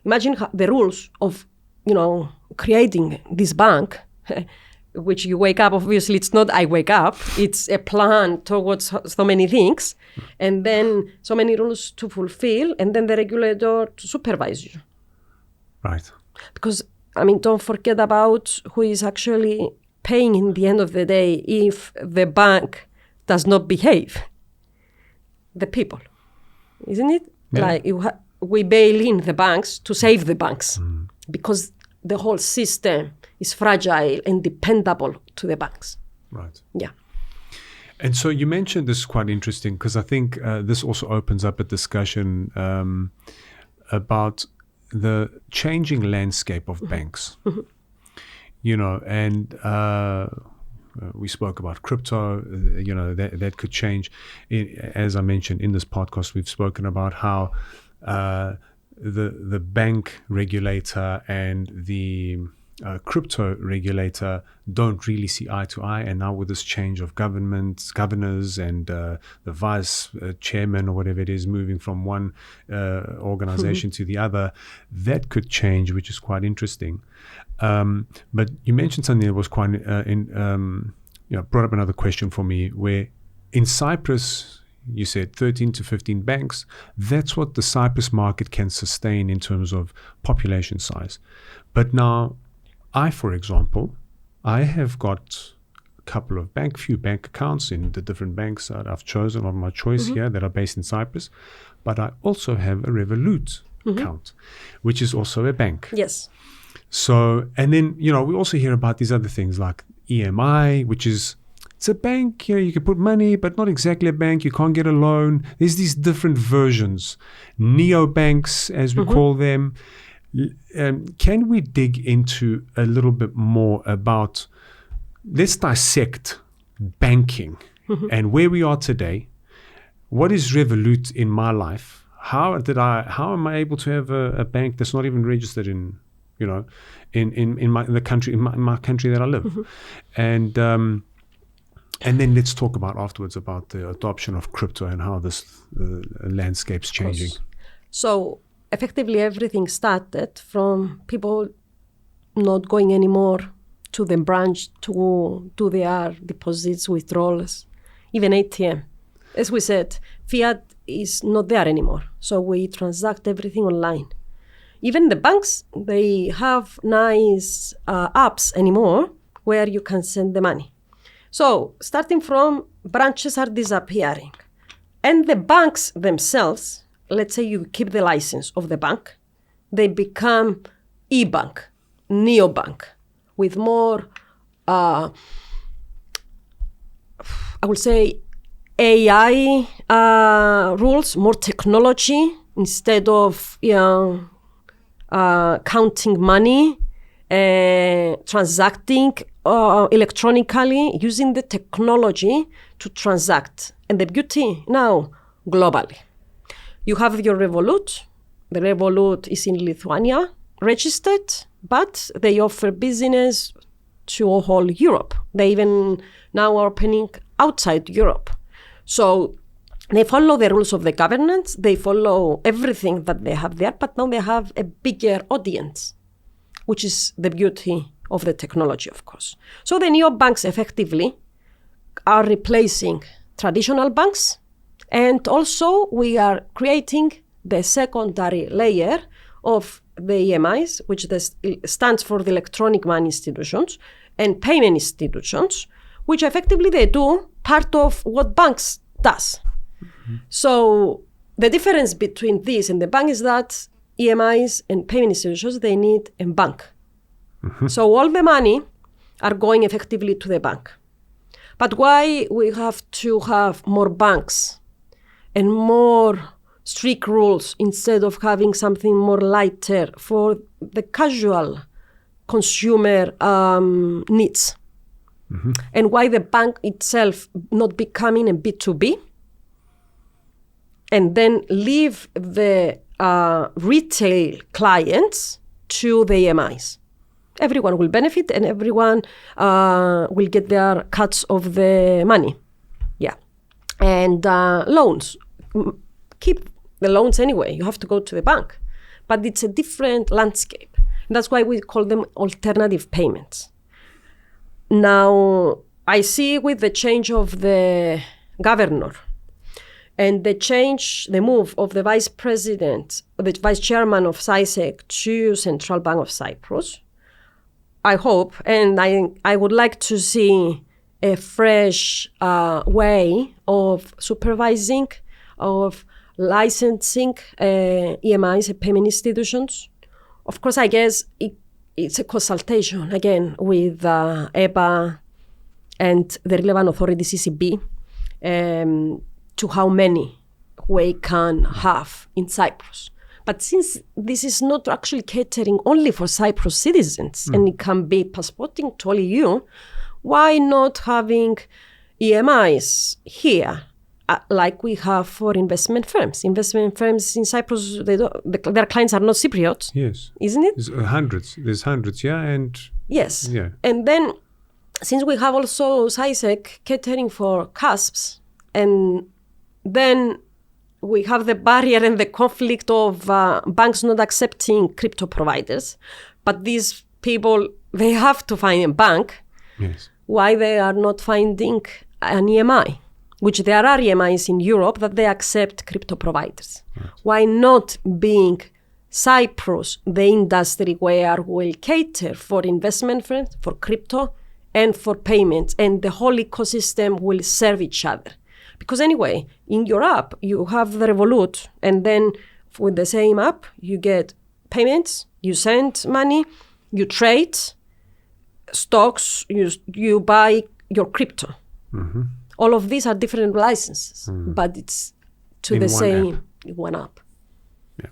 Speaker 1: imagine the rules of, creating this bank, which you wake up, obviously it's not I wake up, it's a plan towards so many things, and then so many rules to fulfill, and then the regulator to supervise you.
Speaker 2: Right.
Speaker 1: Because, don't forget about who is actually paying in the end of the day if the bank does not behave. The people, isn't it?
Speaker 2: Yeah.
Speaker 1: Like we bail in the banks to save the banks because the whole system is fragile and dependable to the banks.
Speaker 2: Right.
Speaker 1: Yeah.
Speaker 2: And so you mentioned this is quite interesting because I think this also opens up a discussion about the changing landscape of banks. And we spoke about crypto, that could change. As I mentioned in this podcast, we've spoken about how the bank regulator and the crypto regulator don't really see eye to eye. And now with this change of governors and the vice chairman or whatever it is moving from one organization to the other, that could change, which is quite interesting. But you mentioned something that was quite brought up another question for me, where in Cyprus, you said 13 to 15 banks. That's what the Cyprus market can sustain in terms of population size. But now, for example, I have got a couple of few bank accounts in the different banks that I've chosen of my choice here that are based in Cyprus. But I also have a Revolut account, which is also a bank.
Speaker 1: Yes.
Speaker 2: So, and then, we also hear about these other things like EMI, which is, it's a bank, you can put money, but not exactly a bank. You can't get a loan. There's these different versions. Neobanks, as we call them. Can we dig into a little bit more about, let's dissect banking and where we are today. What is Revolut in my life? How am I able to have a bank that's not even registered in my country that I live? And then let's talk about afterwards about the adoption of crypto and how this landscape's changing.
Speaker 1: So effectively everything started from people not going anymore to the branch to do their deposits, withdrawals, even ATM. As we said, fiat is not there anymore. So we transact everything online. Even the banks, they have nice apps anymore where you can send the money. So starting from, branches are disappearing. And the banks themselves, let's say you keep the license of the bank, they become e-bank, neobank, with more, I would say, AI rules, more technology, instead of counting money, transacting electronically, using the technology to transact. And the beauty now, globally. You have your Revolut. The Revolut is in Lithuania, registered, but they offer business to whole Europe. They even now are opening outside Europe. So they follow the rules of the governance. They follow everything that they have there, but now they have a bigger audience, which is the beauty of the technology, of course. So the neobanks effectively are replacing traditional banks. And also we are creating the secondary layer of the EMIs, which stands for the electronic money institutions and payment institutions, which effectively they do part of what banks does. So the difference between this and the bank is that EMIs and payment institutions, they need a bank. So all the money are going effectively to the bank. But why we have to have more banks and more strict rules instead of having something more lighter for the casual consumer needs? And why the bank itself not becoming a B2B and then leave the retail clients to the EMIs. Everyone will benefit and everyone will get their cuts of the money. Yeah. And loans. Keep the loans anyway. You have to go to the bank. But it's a different landscape. And that's why we call them alternative payments. Now, I see with the change of the governor and the move of the vice president, the vice chairman of SAISEC to Central Bank of Cyprus, I hope, and I would like to see a fresh way of supervising, of licensing EMIs and payment institutions. Of course, I guess it's a consultation, again, with EBA and the relevant authority, ECB, to how many we can have in Cyprus. But since this is not actually catering only for Cyprus citizens, and it can be passporting to all EU, why not having EMIs here, like we have for investment firms? Investment firms in Cyprus, their clients are not Cypriots.
Speaker 2: Yes.
Speaker 1: Isn't it?
Speaker 2: There's hundreds, yeah. And
Speaker 1: yes.
Speaker 2: Yeah.
Speaker 1: And then, since we have also SAISEC catering for CASPs, and then we have the barrier and the conflict of banks not accepting crypto providers, but these people, they have to find a bank.
Speaker 2: Yes. Why
Speaker 1: they are not finding an EMI, which there are EMIs in Europe that they accept crypto providers. Right. Why not being Cyprus, the industry where we'll cater for investment firms, for crypto, and for payments, and the whole ecosystem will serve each other? Because anyway, in your app, you have the Revolut, and then with the same app, you get payments, you send money, You trade stocks, you buy your crypto. All of these are different licenses, but it's to
Speaker 2: In
Speaker 1: the
Speaker 2: one
Speaker 1: same one app.
Speaker 2: Yeah.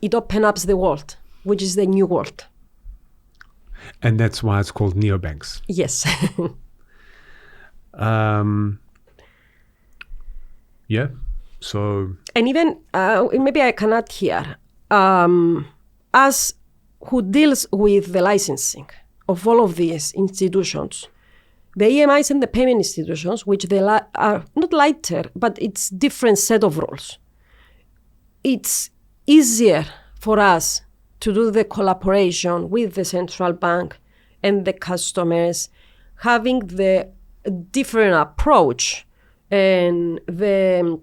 Speaker 1: It opens up the world, which is the new world.
Speaker 2: And that's why it's called neobanks.
Speaker 1: Yes.
Speaker 2: Yeah. So
Speaker 1: And even, maybe I can add here, as who deals with the licensing of all of these institutions, the EMIs and the payment institutions, which they are not lighter, but it's different set of rules. It's easier for us to do the collaboration with the central bank and the customers, having the different approach and the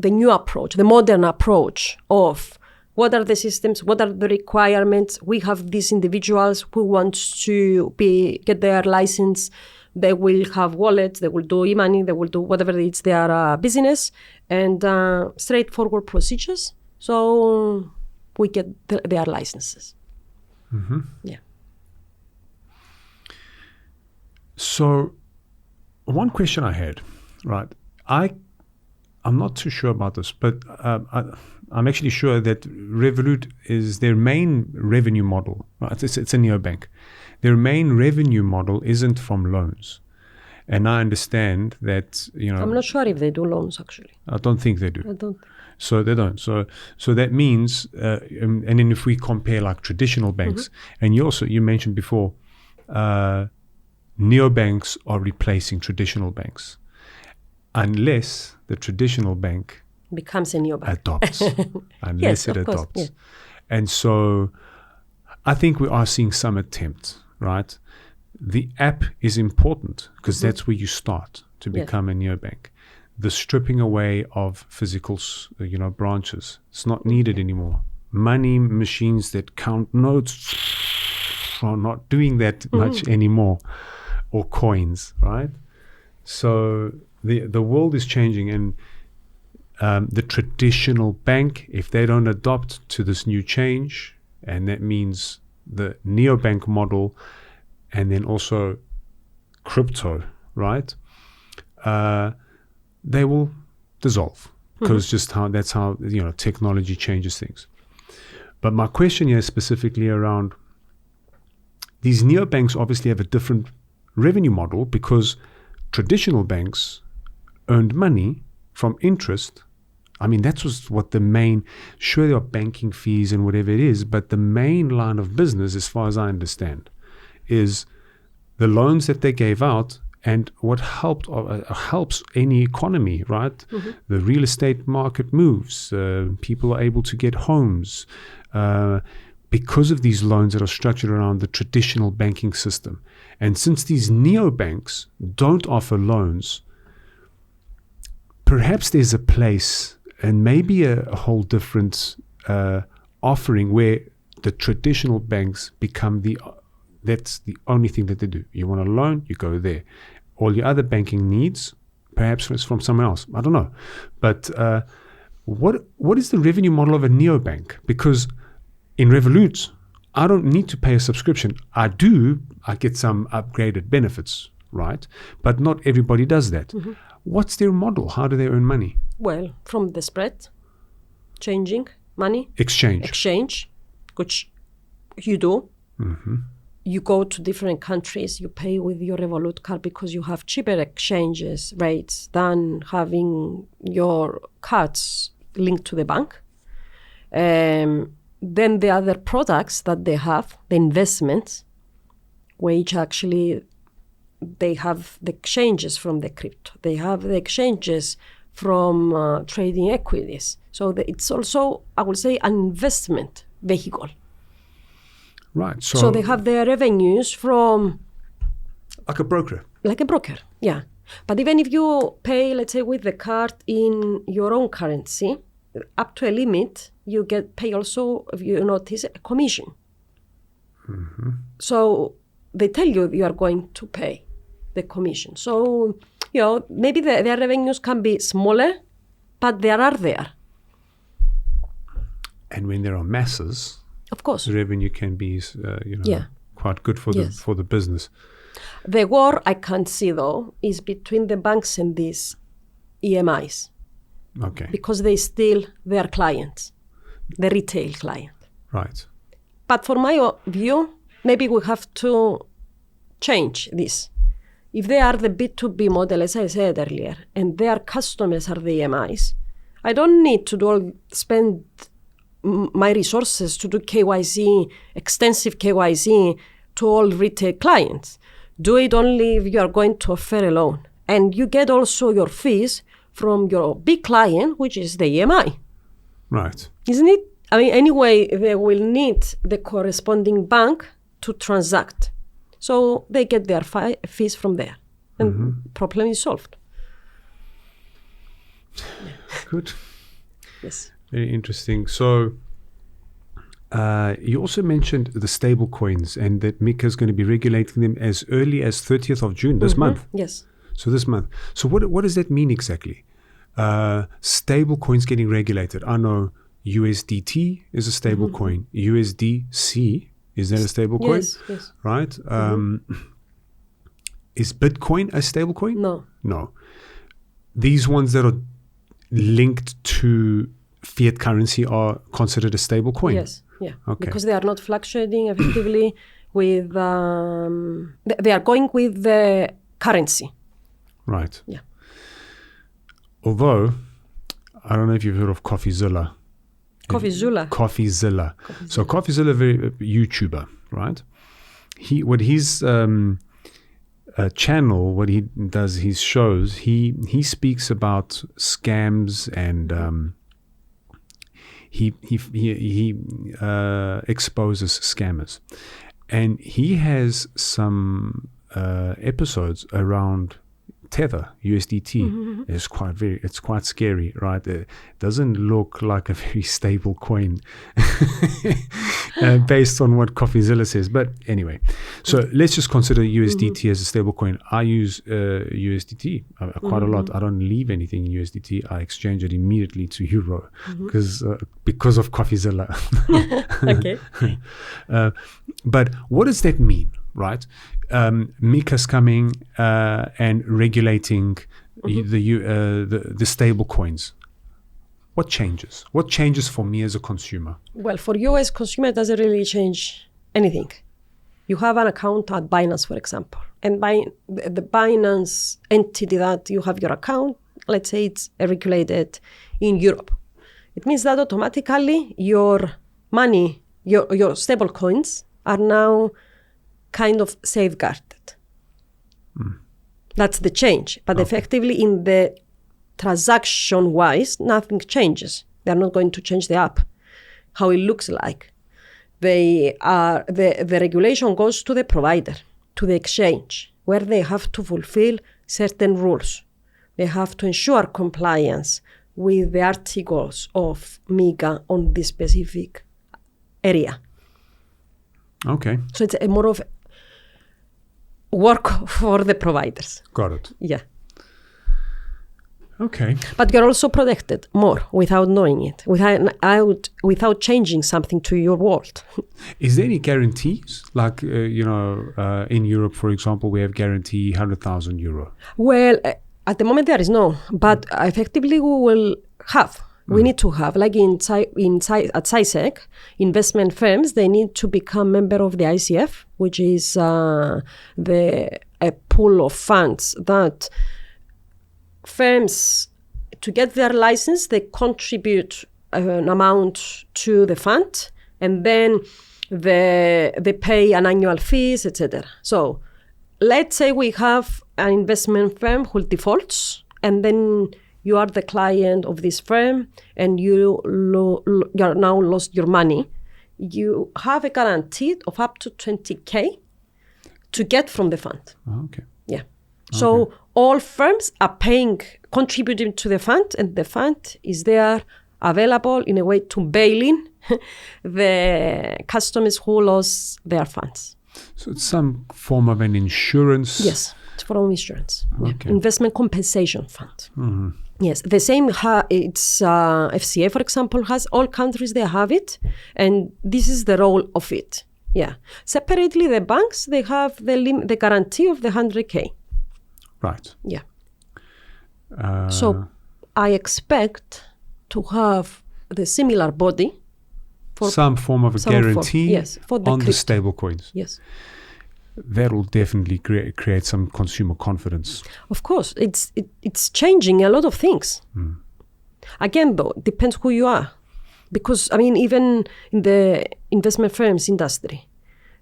Speaker 1: new approach, the modern approach of what are the systems, what are the requirements. We have these individuals who want to get their license. They will have wallets, they will do e-money, they will do whatever it's their business, and straightforward procedures. So we get their licenses. Yeah.
Speaker 2: So one question I had, right? I'm not too sure about this, but I'm actually sure that Revolut is their main revenue model. Right? It's a neobank. Their main revenue model isn't from loans. And I understand that,
Speaker 1: I'm not sure if they do loans, actually.
Speaker 2: I don't think they do.
Speaker 1: I don't.
Speaker 2: So they don't. So that means, and then if we compare like traditional banks, and you mentioned before, neobanks are replacing traditional banks, unless the traditional bank
Speaker 1: becomes a neobank.
Speaker 2: Adopts. Unless
Speaker 1: Yes,
Speaker 2: it
Speaker 1: of course,
Speaker 2: adopts.
Speaker 1: yeah.
Speaker 2: And so I think we are seeing some attempt, right? The app is important because that's where you start to become a neobank. The stripping away of physical, branches. It's not needed anymore. Money machines that count notes are not doing that much anymore, or coins, right? So the world is changing, and the traditional bank, if they don't adopt to this new change, and that means the neobank model, and then also crypto, right? They will dissolve because that's how technology changes things. But my question here is specifically around these neobanks. Obviously have a different revenue model because traditional banks earned money from interest. I mean, that was what the main, sure there are banking fees and whatever it is, but the main line of business, as far as I understand, is the loans that they gave out and what helps any economy, right? The real estate market moves. People are able to get homes because of these loans that are structured around the traditional banking system. And since these neobanks don't offer loans, perhaps there's a place and maybe a whole different offering where the traditional banks become that's the only thing that they do. You want a loan, you go there. All your other banking needs, perhaps it's from someone else. I don't know. But what is the revenue model of a neobank? Because in Revolut, I don't need to pay a subscription. I get some upgraded benefits, right? But not everybody does that. What's their model? How do they earn money?
Speaker 1: Well, from the spread, changing money. Exchange, which you do. You go to different countries, you pay with your Revolut card because you have cheaper exchanges rates than having your cards linked to the bank. Then the other products that they have, the investments, which actually they have the exchanges from the crypto. They have the exchanges from trading equities. So it's also, I would say, an investment vehicle.
Speaker 2: Right.
Speaker 1: So they have their revenues from...
Speaker 2: Like a broker.
Speaker 1: Like a broker, yeah. But even if you pay, let's say, with the card in your own currency, up to a limit, you pay also, if you notice, a commission. So they tell you are going to pay the commission. So, maybe their revenues can be smaller, but they are there.
Speaker 2: And when there are masses,
Speaker 1: Of course.
Speaker 2: revenue can be, quite good for the business.
Speaker 1: The war I can't see, though, is between the banks and these EMIs.
Speaker 2: Okay.
Speaker 1: Because they steal their clients, the retail client.
Speaker 2: Right.
Speaker 1: But for my view, maybe we have to change this. If they are the B2B model, as I said earlier, and their customers are the EMIs, I don't need to spend my resources to do KYC, extensive KYC to all retail clients. Do it only if you are going to offer a loan. And you get also your fees from your big client, which is the EMI.
Speaker 2: Right.
Speaker 1: Isn't it? I mean, anyway, they will need the corresponding bank to transact. So they get their fees from there. And problem is solved.
Speaker 2: Good.
Speaker 1: Yes.
Speaker 2: Very interesting. So you also mentioned the stable coins and that MiCA is going to be regulating them as early as 30th of June, this month.
Speaker 1: Yes.
Speaker 2: So this month. So what does that mean exactly? Stable coins getting regulated. I know USDT is a stable coin. USDC, is that a stable coin?
Speaker 1: Yes.
Speaker 2: Right? Is Bitcoin a stable coin? No. These ones that are linked to fiat currency are considered a stable coin?
Speaker 1: Yes, yeah.
Speaker 2: Okay.
Speaker 1: Because they are not fluctuating effectively with, they are going with the currency.
Speaker 2: Right.
Speaker 1: Yeah.
Speaker 2: Although, I don't know if you've heard of CoffeeZilla. CoffeeZilla. So CoffeeZilla, very YouTuber, right? His channel, what he does, his shows, he speaks about scams and he exposes scammers, and he has some episodes around Tether, USDT. It's quite scary, right? It doesn't look like a very stable coin based on what CoffeeZilla says. But anyway, so let's just consider USDT as a stable coin. I use USDT quite a lot. I don't leave anything in USDT. I exchange it immediately to euro because of CoffeeZilla.
Speaker 1: Okay.
Speaker 2: But what does that mean, right? MiCA's coming and regulating the stable coins. What changes? What changes for me as a consumer?
Speaker 1: Well, for you as consumer, it doesn't really change anything. You have an account at Binance, for example, and by the Binance entity that you have your account, let's say it's regulated in Europe. It means that automatically your money, your stable coins are now kind of safeguarded. That's the change. But effectively in the transaction-wise, nothing changes. They're not going to change the app, how it looks like. The regulation goes to the provider, to the exchange, where they have to fulfill certain rules. They have to ensure compliance with the articles of MiCA on this specific area.
Speaker 2: Okay.
Speaker 1: So it's a more of work for the providers.
Speaker 2: Got it.
Speaker 1: Yeah.
Speaker 2: Okay.
Speaker 1: But you're also protected more without knowing it, without changing something to your world.
Speaker 2: Is there any guarantees? Like, in Europe, for example, we have guarantee €100,000.
Speaker 1: Well, at the moment there is no, but effectively we will have. We need to have, like at SciSec, investment firms, they need to become member of the ICF, which is a pool of funds that firms, to get their license, they contribute an amount to the fund, and then they pay an annual fees, etc. So let's say we have an investment firm who defaults, and then you are the client of this firm and you now lost your money. You have a guarantee of up to 20K to get from the fund.
Speaker 2: Oh, okay.
Speaker 1: Yeah. So all firms are contributing to the fund, and the fund is there available in a way to bail in the customers who lost their funds.
Speaker 2: So it's some form of an insurance.
Speaker 1: Yes. from insurance.
Speaker 2: Okay.
Speaker 1: Investment compensation fund.
Speaker 2: Mm-hmm.
Speaker 1: Yes, the same. It's FCA, for example, has all countries. They have it, and this is the role of it. Yeah. Separately, the banks they have the guarantee of the 100K.
Speaker 2: Right.
Speaker 1: Yeah. So I expect to have the similar body for
Speaker 2: some form of a guarantee
Speaker 1: for the
Speaker 2: on
Speaker 1: crypto.
Speaker 2: the stable coins.
Speaker 1: Yes.
Speaker 2: That will definitely create some consumer confidence.
Speaker 1: Of course, it's changing a lot of things. Again, though, it depends who you are. Because, I mean, even in the investment firms industry,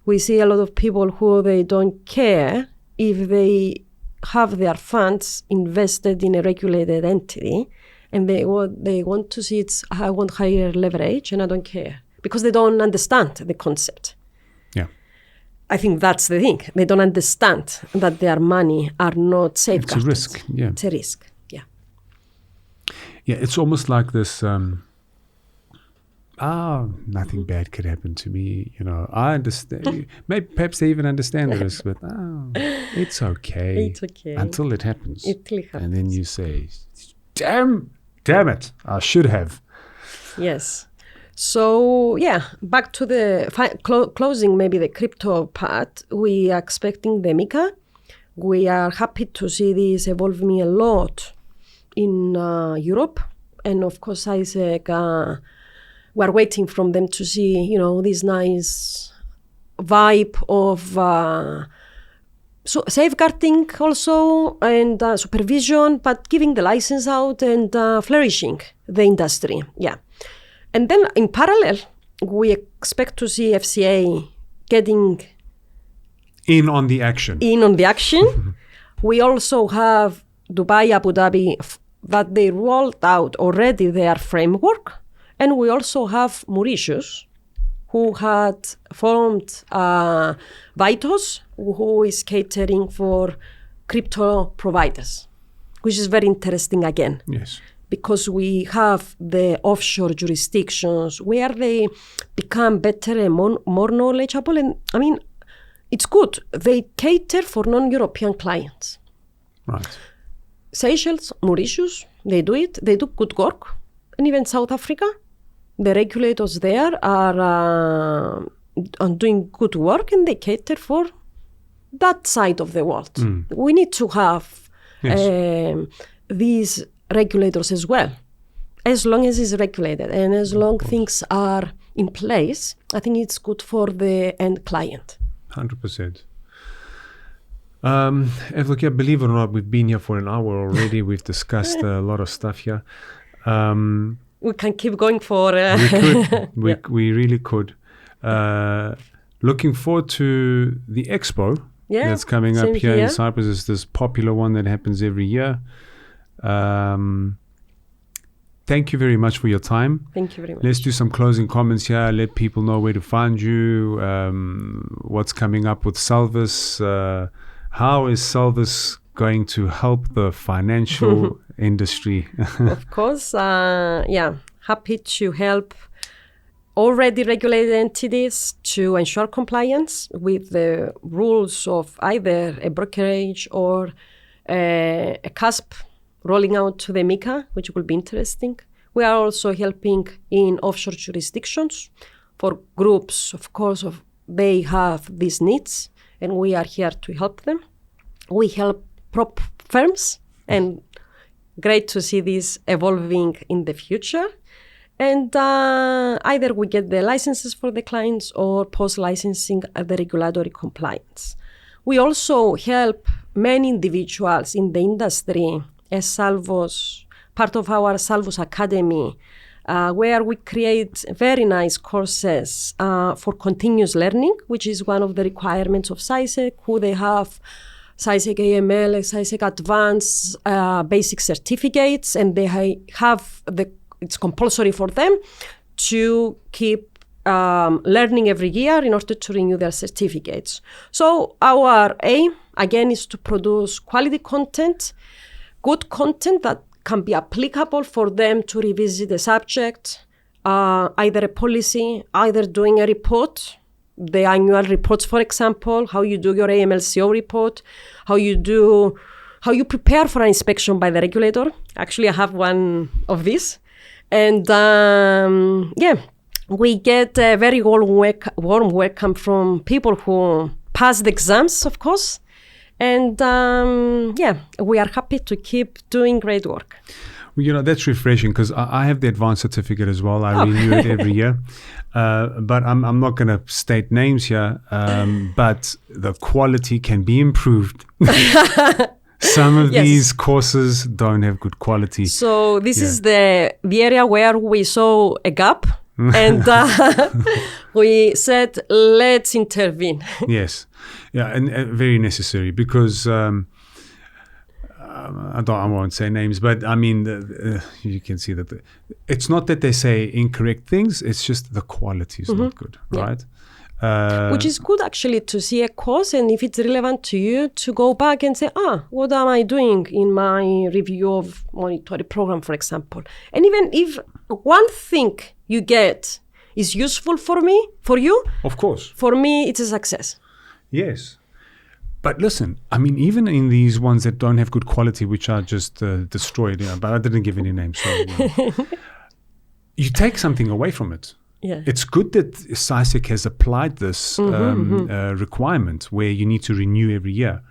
Speaker 1: we see a lot of people who they don't care if they have their funds invested in a regulated entity, and they want to see I want higher leverage, and I don't care. Because they don't understand the concept.
Speaker 2: Yeah.
Speaker 1: I think that's the thing. They don't understand that their money are not safeguarded.
Speaker 2: It's a risk, yeah.
Speaker 1: It's a risk, yeah.
Speaker 2: Yeah, it's almost like this, nothing bad could happen to me. You know, I understand. Maybe perhaps they even understand the risk, but it's okay.
Speaker 1: It's okay.
Speaker 2: Until it happens.
Speaker 1: Until it happens.
Speaker 2: And then you say, damn it, I should have.
Speaker 1: Yes. So, yeah, back to the closing maybe the crypto part. We are expecting the MiCA. We are happy to see this evolving a lot in Europe. And of course, Isaac, we're waiting from them to see, this nice vibe of safeguarding also and supervision, but giving the license out and flourishing the industry. Yeah. And then in parallel, we expect to see FCA getting
Speaker 2: in on the action.
Speaker 1: We also have Dubai, Abu Dhabi, that they rolled out already their framework. And we also have Mauritius, who had formed Vitos, who is catering for crypto providers, which is very interesting again.
Speaker 2: Yes.
Speaker 1: Because we have the offshore jurisdictions where they become better and more knowledgeable. And I mean, it's good. They cater for non-European clients.
Speaker 2: Right.
Speaker 1: Seychelles, Mauritius, they do it. They do good work. And even South Africa, the regulators there are doing good work, and they cater for that side of the world. We need to have these regulators as well. As long as it's regulated and as long things are in place, I think it's good for the end client.
Speaker 2: 100%. Evdokia, believe it or not, we've been here for an hour already. We've discussed a lot of stuff here.
Speaker 1: We can keep going for...
Speaker 2: We could. We really could. Looking forward to the expo that's coming up here in Cyprus. It's this popular one that happens every year. Thank you very much for your time.
Speaker 1: Thank you very much.
Speaker 2: Let's do some closing comments here. Let people know where to find you, what's coming up with Salvus. How is Salvus going to help the financial industry?
Speaker 1: Of course, happy to help already regulated entities to ensure compliance with the rules of either a brokerage or a CASP rolling out to the MiCA, which will be interesting. We are also helping in offshore jurisdictions for groups, of course, they have these needs, and we are here to help them. We help prop firms, and great to see this evolving in the future. And either we get the licenses for the clients or post-licensing the regulatory compliance. We also help many individuals in the industry as Salvus, part of our Salvus Academy, where we create very nice courses for continuous learning, which is one of the requirements of SISEC, who they have SISEC AML, SISEC Advanced basic certificates, and they have it's compulsory for them to keep learning every year in order to renew their certificates. So our aim, again, is to produce quality content, good content that can be applicable for them to revisit the subject, either a policy, either doing a report, the annual reports, for example, how you do your AML/CO report, how you prepare for an inspection by the regulator. Actually, I have one of these. And we get a very warm welcome from people who pass the exams, of course. And we are happy to keep doing great work.
Speaker 2: Well, that's refreshing because I have the advanced certificate as well. I renew it every year. But I'm not going to state names here, but the quality can be improved. Some of these courses don't have good quality.
Speaker 1: So this is the area where we saw a gap and we said, let's intervene.
Speaker 2: Yes. Yeah, and very necessary because I won't say names, but I mean, you can see that it's not that they say incorrect things, it's just the quality is not good, right?
Speaker 1: Which is good actually to see a course, and if it's relevant to you, to go back and say, what am I doing in my review of monetary program, for example? And even if one thing you get is useful for you, of course, for me, it's a success.
Speaker 2: Yes. But listen, I mean, even in these ones that don't have good quality, which are just destroyed, but I didn't give any names, so you take something away from it.
Speaker 1: Yeah.
Speaker 2: It's good that SAISEC has applied this requirement where you need to renew every year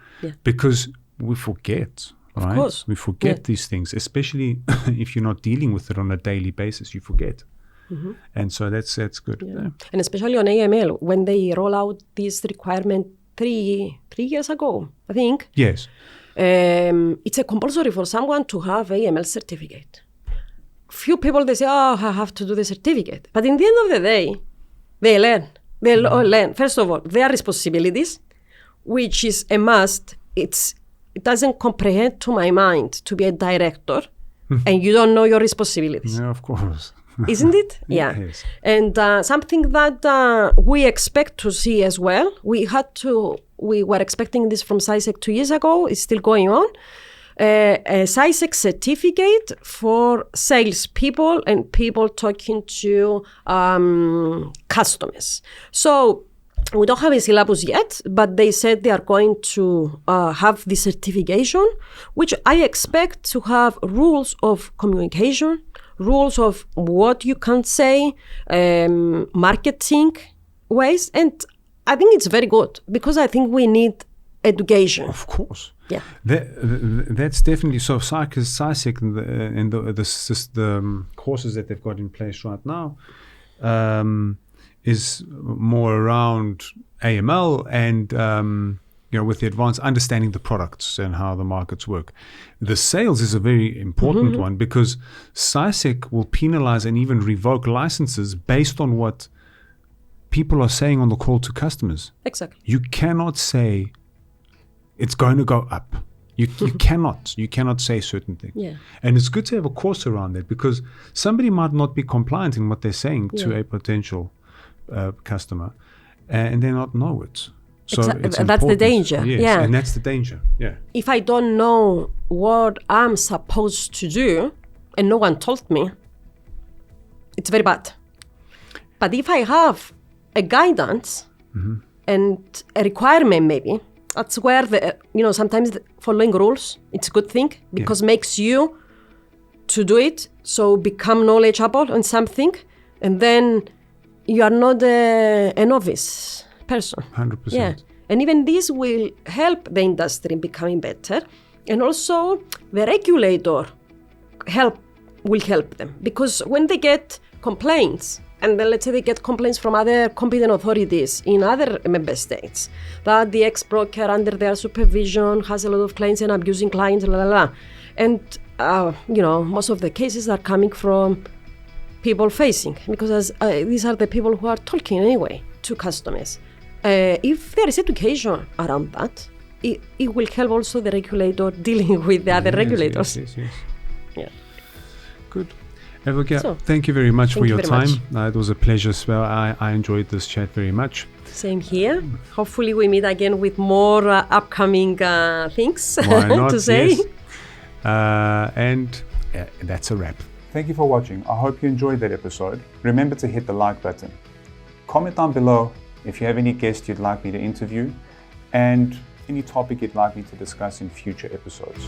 Speaker 2: because we forget, right?
Speaker 1: Of course.
Speaker 2: We forget these things, especially if you're not dealing with it on a daily basis, you forget. And so that's good.
Speaker 1: Yeah. And especially on AML, when they roll out this requirement 3 years ago, I think.
Speaker 2: Yes.
Speaker 1: It's a compulsory for someone to have AML certificate. Few people, they say, I have to do the certificate. But in the end of the day, they learn. They all learn. First of all, their responsibilities, which is a must. It doesn't comprehend to my mind to be a director and you don't know your responsibilities.
Speaker 2: Yeah, of course.
Speaker 1: Isn't it? Yeah.
Speaker 2: Yes.
Speaker 1: And something that we expect to see as well, we were expecting this from SAISEC 2 years ago, it's still going on, a SAISEC certificate for salespeople and people talking to customers. So we don't have a syllabus yet, but they said they are going to have the certification, which I expect to have rules of communication, rules of what you can say, marketing ways. And I think it's very good because I think we need education.
Speaker 2: Of course.
Speaker 1: Yeah.
Speaker 2: That's definitely so. SAISEC and the courses that they've got in place right now is more around AML and with the advanced understanding the products and how the markets work. The sales is a very important one because SAISEC will penalize and even revoke licenses based on what people are saying on the call to customers.
Speaker 1: Exactly.
Speaker 2: You cannot say it's going to go up. You cannot say certain things.
Speaker 1: Yeah.
Speaker 2: And it's good to have a course around that because somebody might not be compliant in what they're saying to a potential customer and they not know it. So it's
Speaker 1: that's the danger.
Speaker 2: Yes,
Speaker 1: yeah.
Speaker 2: And that's the danger. Yeah.
Speaker 1: If I don't know what I'm supposed to do and no one told me, it's very bad. But if I have a guidance and a requirement maybe, that's where sometimes following rules, it's a good thing because makes you to do it. So become knowledgeable on something and then you are not a novice person.
Speaker 2: 100%.
Speaker 1: Yeah. And even this will help the industry in becoming better. And also the regulator will help them because when they get complaints, and then let's say they get complaints from other competent authorities in other member states that the ex-broker under their supervision has a lot of clients and abusing clients, And, most of the cases are coming from people facing because these are the people who are talking anyway to customers. If there is education around that, it will help also the regulator dealing with the other regulators.
Speaker 2: Yes.
Speaker 1: Yeah.
Speaker 2: Good. Evdokia, thank you very much for your time. It was a pleasure as well. I enjoyed this chat very much.
Speaker 1: Same here. Hopefully we meet again with more upcoming things to say.
Speaker 2: Yes. And that's a wrap.
Speaker 3: Thank you for watching. I hope you enjoyed that episode. Remember to hit the like button. Comment down below if you have any guests you'd like me to interview, and any topic you'd like me to discuss in future episodes.